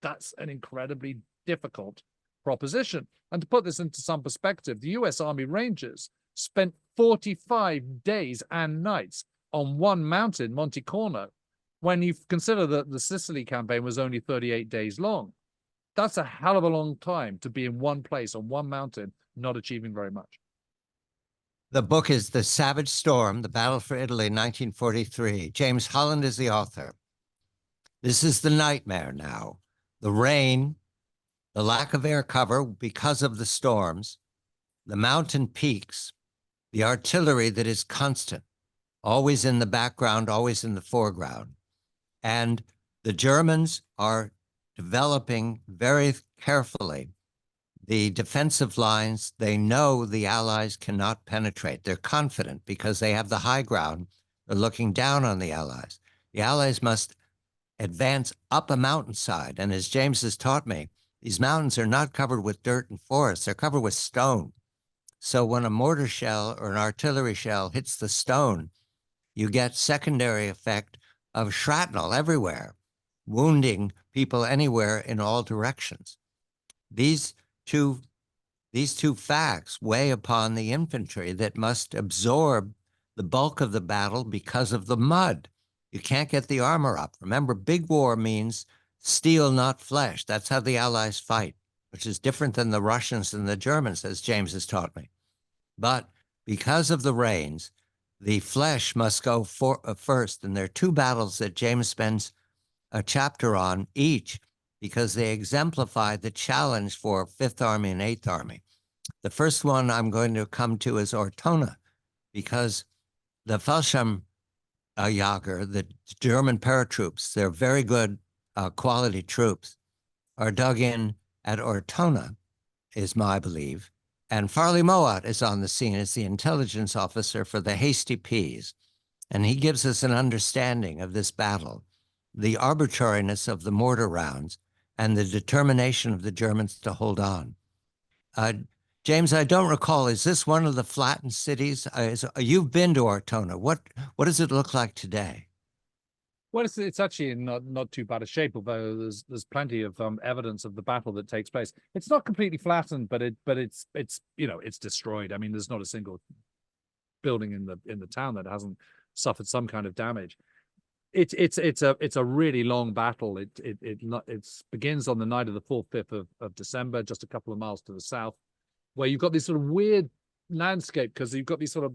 that's an incredibly difficult proposition. And to put this into some perspective, the US Army Rangers spent 45 days and nights on one mountain, Monte Corno, when you consider that the Sicily campaign was only 38 days long. That's a hell of a long time to be in one place on one mountain, not achieving very much. The book is The Savage Storm, The Battle for Italy, 1943. James Holland is the author. This is the nightmare now. The rain, the lack of air cover because of the storms, the mountain peaks, the artillery that is constant, always in the background, always in the foreground. And the Germans are developing very carefully the defensive lines. They know the Allies cannot penetrate. They're confident because they have the high ground. They're looking down on the Allies. The Allies must advance up a mountainside. And as James has taught me, these mountains are not covered with dirt and forest. They're covered with stone. So when a mortar shell or an artillery shell hits the stone, you get secondary effect of shrapnel everywhere. wounding people anywhere in all directions. These two facts weigh upon the infantry that must absorb the bulk of the battle because of the mud. You can't get the armor up. Remember, big war means steel, not flesh. That's how the Allies fight, which is different than the Russians and the Germans, as James has taught me. But because of the rains, the flesh must go first. And there are two battles that James spends a chapter on each because they exemplify the challenge for Fifth Army and Eighth Army. The first one I'm going to come to is Ortona, because the Fallschirmjäger, the German paratroops, they're very good quality troops, are dug in at Ortona, is my belief. And Farley Mowat is on the scene as the intelligence officer for the Hasty Peas. And he gives us an understanding of this battle, the arbitrariness of the mortar rounds, and the determination of the Germans to hold on. James, I don't recall, is this one of the flattened cities? You've been to Ortona. What does it look like today? Well, it's actually not too bad a shape, although there's plenty of evidence of the battle that takes place. It's not completely flattened, but it's it's destroyed. I mean, there's not a single building in the town that hasn't suffered some kind of damage. It's a really long battle. It begins on the night of the 4th, 5th of December, just a couple of miles to the south, where you've got this sort of weird landscape because you've got these sort of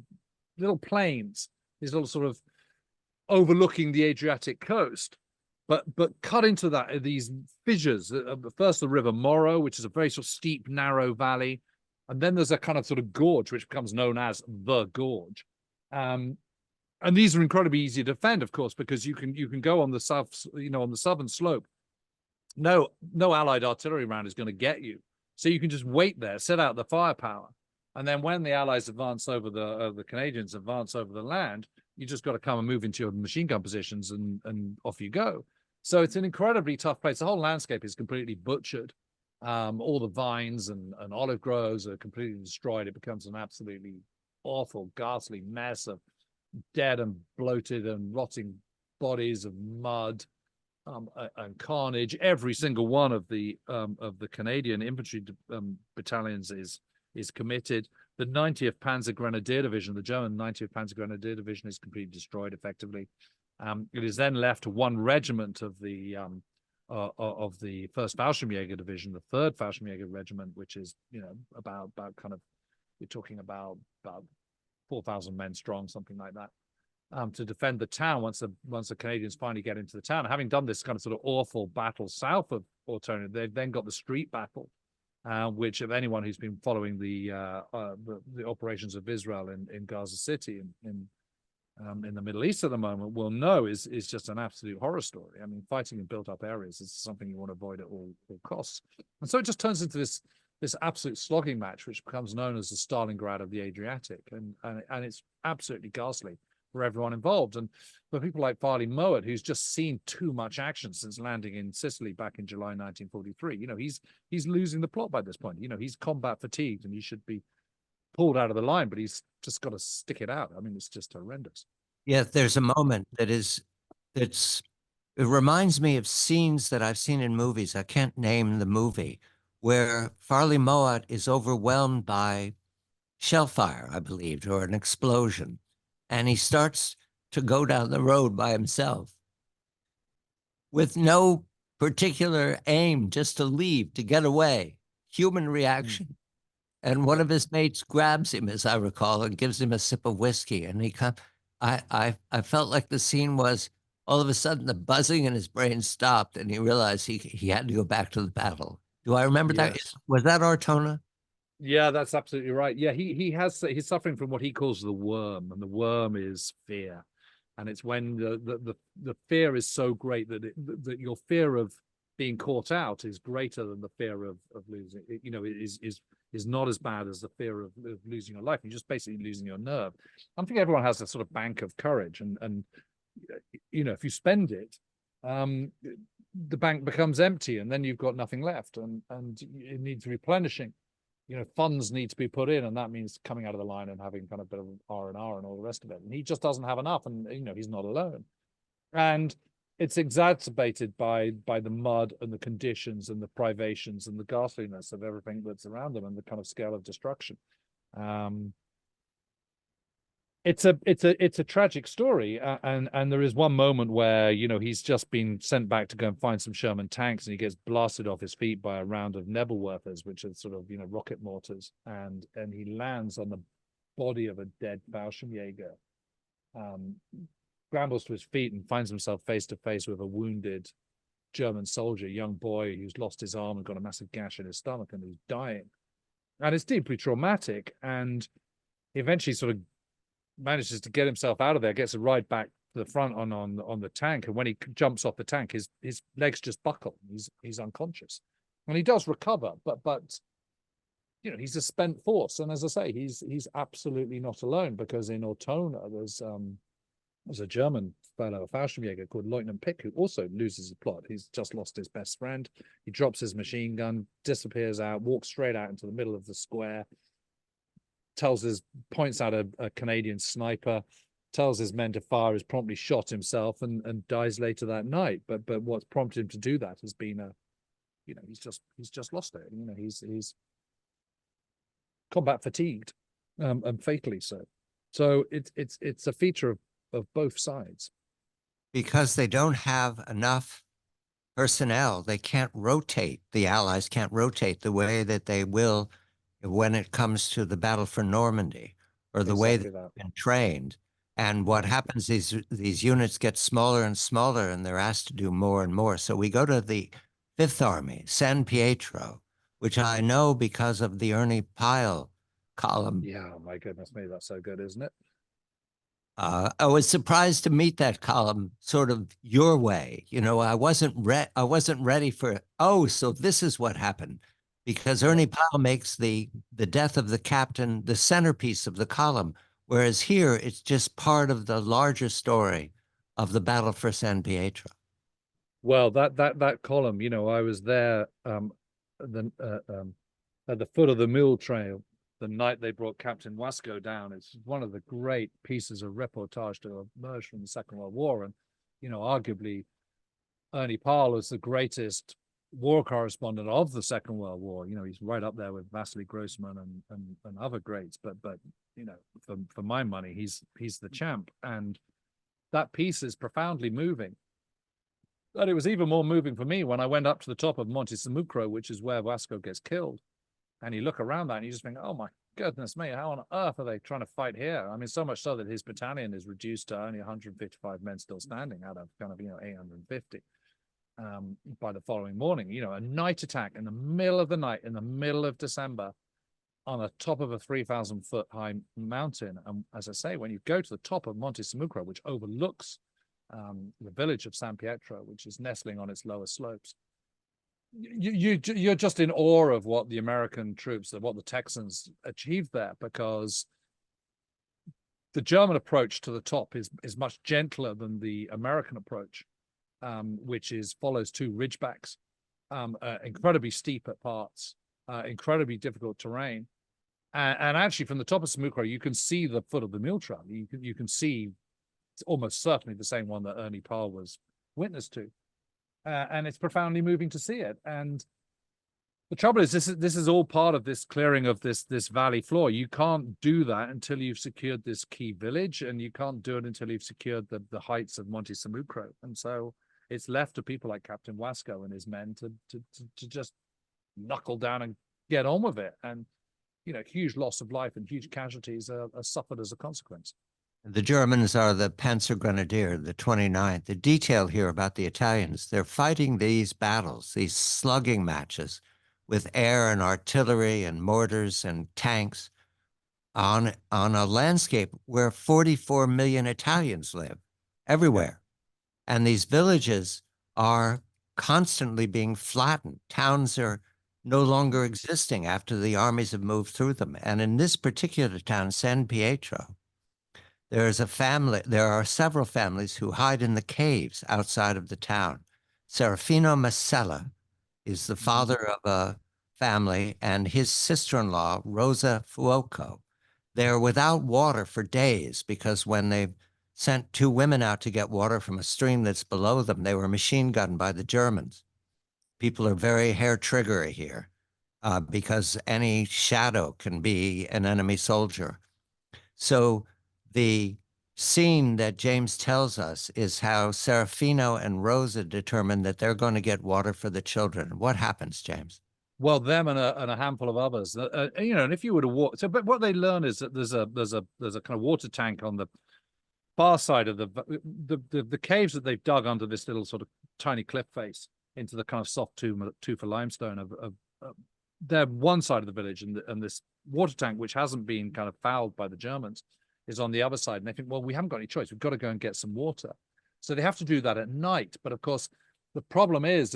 little plains, these little sort of overlooking the Adriatic coast, but cut into that are these fissures. First, the River Moro, which is a very sort of steep, narrow valley, and then there's a kind of sort of gorge, which becomes known as the Gorge. And these are incredibly easy to defend, of course, because you can go on the south, on the southern slope. No Allied artillery round is going to get you, so you can just wait there, set out the firepower, and then when the Allies advance over the Canadians advance over the land, you just got to come and move into your machine gun positions and off you go. So it's an incredibly tough place. The whole landscape is completely butchered. All the vines and olive groves are completely destroyed. It becomes an absolutely awful, ghastly mess of dead and bloated and rotting bodies of mud and carnage. Every single one of the Canadian infantry battalions is committed. The 90th Panzer Grenadier Division, the German 90th Panzer Grenadier Division, is completely destroyed effectively. It is then left to one regiment of the 1st Fallschirmjäger Division, the 3rd Fallschirmjäger Regiment, which is about kind of, you're talking about 4,000 men strong, something like that, to defend the town once the Canadians finally get into the town. Having done this kind of sort of awful battle south of Ortona, they've then got the street battle, which, if anyone who's been following the operations of Israel in Gaza City in the Middle East at the moment will know, is just an absolute horror story. I mean, fighting in built-up areas is something you want to avoid at all costs. And so it just turns into this absolute slogging match, which becomes known as the Stalingrad of the Adriatic, and it's absolutely ghastly for everyone involved. And for people like Farley Mowat, who's just seen too much action since landing in Sicily back in July 1943, he's losing the plot by this point. He's combat fatigued and he should be pulled out of the line, but he's just got to stick it out. I mean, it's just horrendous. Yeah, there's a moment it reminds me of scenes that I've seen in movies. I can't name the movie, where Farley Mowat is overwhelmed by shell fire, I believe, or an explosion. And he starts to go down the road by himself with no particular aim, just to leave, to get away. Human reaction. And one of his mates grabs him, as I recall, and gives him a sip of whiskey. And I felt like the scene was, all of a sudden the buzzing in his brain stopped and he realized he had to go back to the battle. Do I remember that? Was that Ortona? Yeah, that's absolutely right. Yeah, he's suffering from what he calls the worm, and the worm is fear. And it's when the fear is so great that your fear of being caught out is greater than the fear of losing. Is not as bad as the fear of losing your life. You're just basically losing your nerve. I think everyone has a sort of bank of courage, and if you spend it, the bank becomes empty, and then you've got nothing left, and it needs replenishing. Funds need to be put in, and that means coming out of the line and having kind of a bit of R&R and all the rest of it. And he just doesn't have enough, and he's not alone. And it's exacerbated by the mud and the conditions and the privations and the ghastliness of everything that's around them and the kind of scale of destruction. It's a tragic story, and there is one moment where, you know, he's just been sent back to go and find some Sherman tanks, and he gets blasted off his feet by a round of Nebelwerfers, which are sort of, you know, rocket mortars, and he lands on the body of a dead Fallschirmjäger, scrambles to his feet and finds himself face to face with a wounded German soldier, young boy who's lost his arm and got a massive gash in his stomach and who's dying, and it's deeply traumatic. And he eventually sort of manages to get himself out of there, gets a ride back to the front on the tank, and when he jumps off the tank, his legs just buckle. He's unconscious, and he does recover, but you know, he's a spent force. And as I say, he's absolutely not alone, because in Ortona there's a German fellow, a Fallschirmjäger called Lieutenant Pick, who also loses his plot. He's just lost his best friend. He drops his machine gun, disappears out, walks straight out into the middle of the square, points out a Canadian sniper, tells his men to fire, is promptly shot himself, and dies later that night. But what's prompted him to do that has been you know, he's just lost it. You know, he's combat fatigued, and fatally so. So it's a feature of both sides. Because they don't have enough personnel, they can't rotate. The Allies can't rotate the way that they will when it comes to the battle for Normandy, or the way that they've been trained. And what happens is these units get smaller and smaller, and they're asked to do more and more. So we go to the Fifth Army, San Pietro, which I know because of the Ernie Pyle column. Yeah, oh my goodness me, that's so good, isn't it? I was surprised to meet that column sort of your way. You know, I wasn't ready for, oh, so this is what happened. Because Ernie Pyle makes the death of the captain the centerpiece of the column, whereas here it's just part of the larger story of the battle for San Pietro. Well, that column, you know, I was there at the foot of the Mill Trail the night they brought Captain Wasco down. It's one of the great pieces of reportage to emerge from the Second World War, and you know, arguably Ernie Pyle was the greatest war correspondent of the Second World War. You know, he's right up there with Vasily Grossman and other greats. But you know, for my money, he's the champ. And that piece is profoundly moving. But it was even more moving for me when I went up to the top of Monte Cassino, which is where Vasco gets killed. And you look around that and you just think, oh my goodness me, how on earth are they trying to fight here? I mean, so much so that his battalion is reduced to only 155 men still standing out of kind of, you know, 850. By the following morning, you know, a night attack in the middle of the night, in the middle of December, on the top of a 3,000-foot high mountain. And as I say, when you go to the top of Monte Cassino, which overlooks the village of San Pietro, which is nestling on its lower slopes, you're just in awe of what the American troops, what the Texans achieved there, because the German approach to the top is much gentler than the American approach. Which follows two ridgebacks, incredibly steep at parts, incredibly difficult terrain, and actually from the top of Samukra you can see the foot of the Mill Trail. You can see it's almost certainly the same one that Ernie Pyle was witness to, and it's profoundly moving to see it. And the trouble is, this is all part of this clearing of this valley floor. You can't do that until you've secured this key village, and you can't do it until you've secured the heights of Monte Cassino. And so it's left to people like Captain Wasco and his men to just knuckle down and get on with it. And, you know, huge loss of life and huge casualties are suffered as a consequence. The Germans are the Panzergrenadier, the 29th. The detail here about the Italians, they're fighting these battles, these slugging matches with air and artillery and mortars and tanks on a landscape where 44 million Italians live everywhere. And these villages are constantly being flattened. Towns are no longer existing after the armies have moved through them. And in this particular town, San Pietro, there are several families who hide in the caves outside of the town. Serafino Masella is the father of a family, and his sister-in-law, Rosa Fuoco. They're without water for days because when they've sent 2 women out to get water from a stream that's below them. They were machine gunned by the Germans. People are very hair-triggery here because any shadow can be an enemy soldier. So the scene that James tells us is how Serafino and Rosa determine that they're going to get water for the children. What happens, James? Well, them and a handful of others, you know, and if you were to walk, so but what they learn is that there's a kind of water tank on the far side of the caves that they've dug under this little sort of tiny cliff face into the kind of soft tufa limestone of they're one side of the village, and this water tank, which hasn't been kind of fouled by the Germans, is on the other side. And they think, well, we haven't got any choice. We've got to go and get some water. So they have to do that at night. But of course, the problem is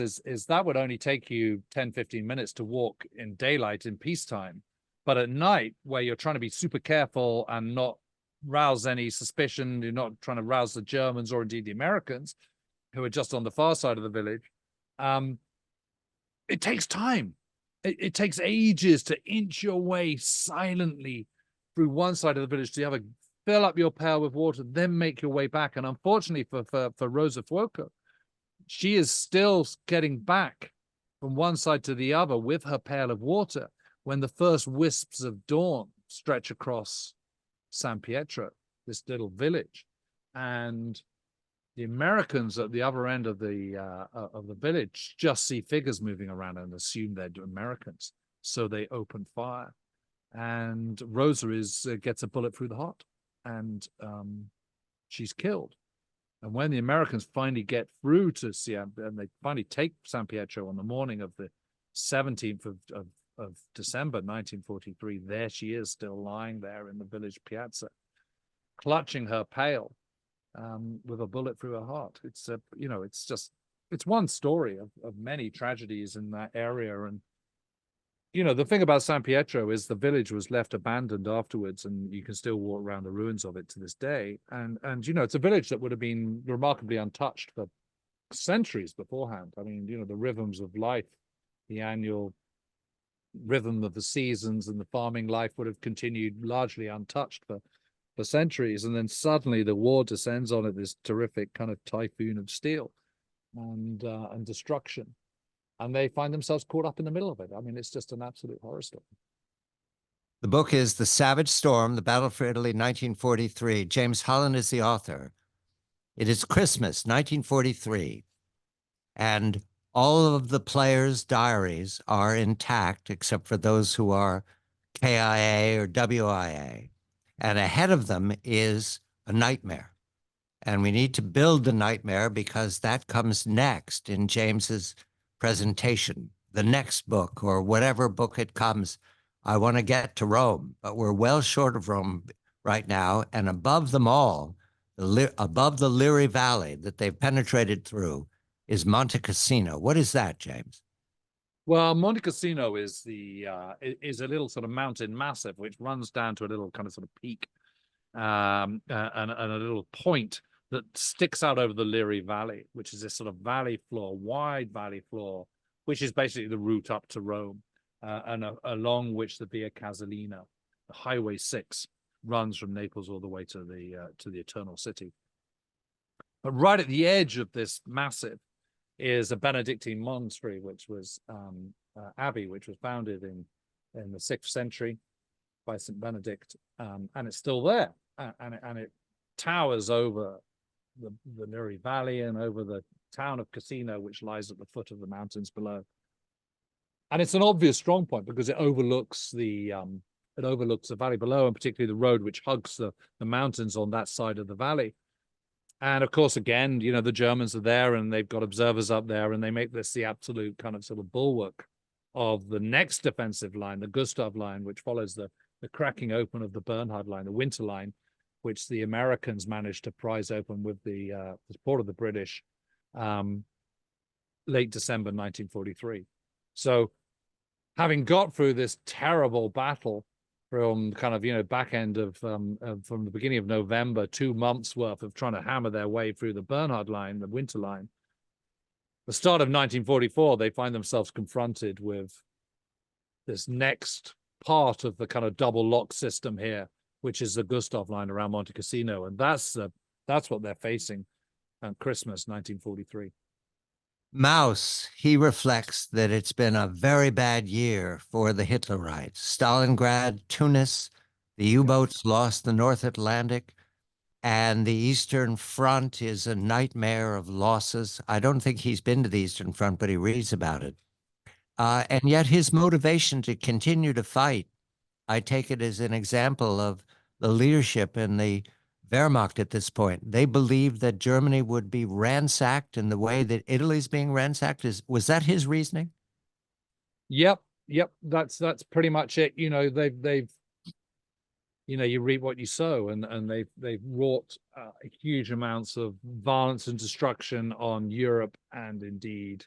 that would only take you 10, 15 minutes to walk in daylight in peacetime. But at night, where you're trying to be super careful and not rouse any suspicion, you're not trying to rouse the Germans or indeed the Americans, who are just on the far side of the village, it takes time. It takes ages to inch your way silently through one side of the village to the other, fill up your pail with water, then make your way back. And unfortunately for Rosa Fuoco, she is still getting back from one side to the other with her pail of water when the first wisps of dawn stretch across San Pietro, this little village. And the Americans at the other end of the village just see figures moving around and assume they're Americans. So they open fire. And Rosa gets a bullet through the heart, and she's killed. And when the Americans finally get through to and they finally take San Pietro on the morning of the 17th of December 1943, there she is, still lying there in the village piazza, clutching her pail with a bullet through her heart. It's you know, it's one story of many tragedies in that area. And you know, the thing about San Pietro is the village was left abandoned afterwards, and you can still walk around the ruins of it to this day. And you know, it's a village that would have been remarkably untouched for centuries beforehand. I mean, you know, the rhythms of life, the annual rhythm of the seasons and the farming life would have continued largely untouched for centuries. And then suddenly the war descends on it, this terrific kind of typhoon of steel and destruction. And they find themselves caught up in the middle of it. I mean, it's just an absolute horror story. The book is The Savage Storm, The Battle for Italy, 1943. James Holland is the author. It is Christmas, 1943. And all of the players' diaries are intact, except for those who are KIA or WIA. And ahead of them is a nightmare. And we need to build the nightmare because that comes next in James's presentation. The next book, or whatever book it comes, I want to get to Rome, but we're well short of Rome right now. And above them all, above the Liri Valley that they've penetrated through, is Monte Cassino. What is that, James? Well, Monte Cassino is is a little sort of mountain massif which runs down to a little kind of sort of peak and a little point that sticks out over the Liri Valley, which is this sort of valley floor, wide valley floor, which is basically the route up to Rome, and along which the Via Casalina, the Highway 6, runs from Naples all the way to the Eternal City. But right at the edge of this massive is a Benedictine monastery, which was abbey, which was founded in the 6th century by St. Benedict, and it's still there, and it towers over the Liri Valley and over the town of Cassino, which lies at the foot of the mountains below. And it's an obvious strong point because it overlooks the valley below, and particularly the road which hugs the mountains on that side of the valley. And of course, again, you know, the Germans are there and they've got observers up there, and they make this the absolute kind of sort of bulwark of the next defensive line, the Gustav line, which follows the cracking open of the Bernhard line, the winter line, which the Americans managed to prise open with the support of the British late December 1943. So having got through this terrible battle from kind of, you know, back end of from the beginning of November, 2 months worth of trying to hammer their way through the Bernhard line, the winter line, the start of 1944, they find themselves confronted with this next part of the kind of double lock system here, which is the Gustav line around Monte Cassino. And that's That's what they're facing on Christmas 1943. Maus, he reflects that it's been a very bad year for the Hitlerites. Stalingrad, Tunis, the U-boats lost the North Atlantic, and the Eastern Front is a nightmare of losses. I don't think he's been to the Eastern Front, but he reads about it. And yet his motivation to continue to fight, I take it as an example of the leadership in the Wehrmacht at this point. They believed that Germany would be ransacked in the way that Italy's being ransacked. Was that his reasoning? Yep. That's pretty much it. You know, they've you reap what you sow, and they've wrought huge amounts of violence and destruction on Europe and indeed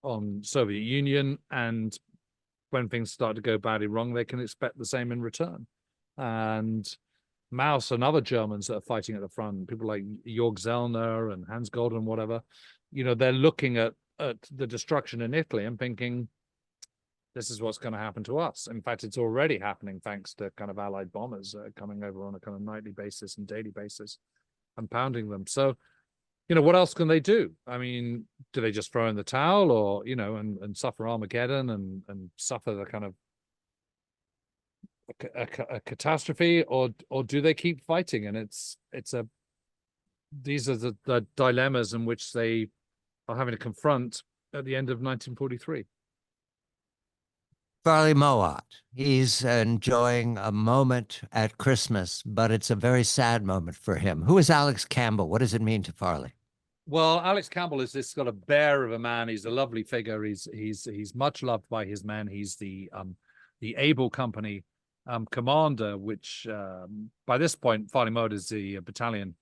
on Soviet Union. And when things start to go badly wrong, they can expect the same in return. And Maus and other Germans that are fighting at the front, people like Jörg Zellner and Hans Golden, whatever, they're looking at the destruction in Italy and thinking, this is what's going to happen to us. In fact, it's already happening thanks to kind of Allied bombers coming over on a kind of nightly basis and daily basis and pounding them. So, what else can they do? I mean, do they just throw in the towel, or, and suffer Armageddon and suffer the kind of a catastrophe, or do they keep fighting? And these are the dilemmas in which they are having to confront at the end of 1943. Farley Mowat, he's enjoying a moment at Christmas, but it's a very sad moment for him. Who is Alex Campbell? What does it mean to Farley? Well, Alex Campbell is this sort of bear of a man. He's a lovely figure. He's much loved by his men. He's the Able Company commander, which by this point, Farley Mowat is the battalion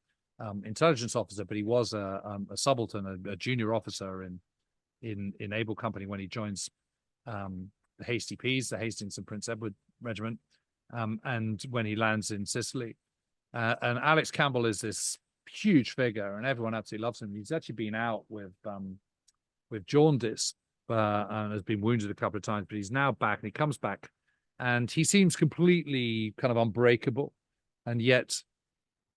intelligence officer, but he was a subaltern, a junior officer in Able Company when he joins the Hasty Peas, the Hastings and Prince Edward Regiment, and when he lands in Sicily. And Alex Campbell is this huge figure, and everyone absolutely loves him. He's actually been out with jaundice and has been wounded a couple of times, but he's now back, and he comes back, and he seems completely kind of unbreakable. And yet,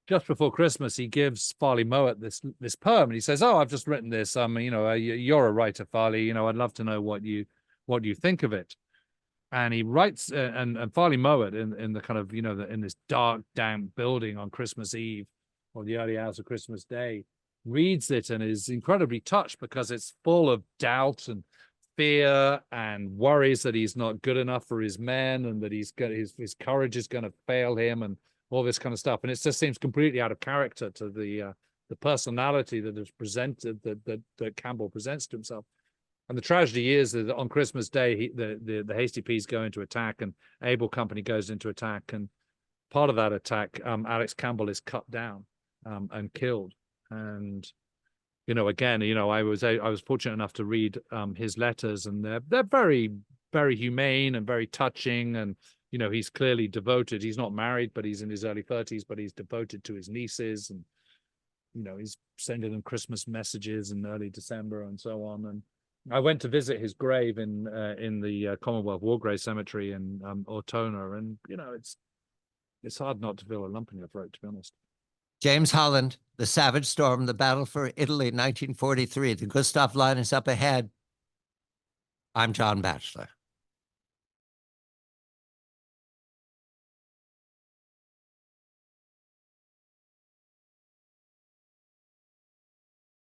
just before Christmas, he gives Farley Mowat this poem, and he says, "Oh, I've just written this. You're a writer, Farley. I'd love to know what you think of it." And he writes, and Farley Mowat in the kind of in this dark, damp building on Christmas Eve or the early hours of Christmas Day, reads it and is incredibly touched because it's full of doubt and fear and worries that he's not good enough for his men and that his courage is going to fail him and all this kind of stuff. And it just seems completely out of character to the personality that is presented, that Campbell presents to himself. And the tragedy is that on Christmas Day, the Hasty Peas go into attack, and Able Company goes into attack. And part of that attack, Alex Campbell is cut down and killed. And again, I was fortunate enough to read his letters, and they're very, very humane and very touching. And he's clearly devoted. He's not married, but he's in his early 30s. But he's devoted to his nieces, and he's sending them Christmas messages in early December and so on. And I went to visit his grave in the Commonwealth War Grave Cemetery in Ortona, and it's hard not to feel a lump in your throat, to be honest. James Holland, The Savage Storm, The Battle for Italy, 1943. The Gustav line is up ahead. I'm John Batchelor.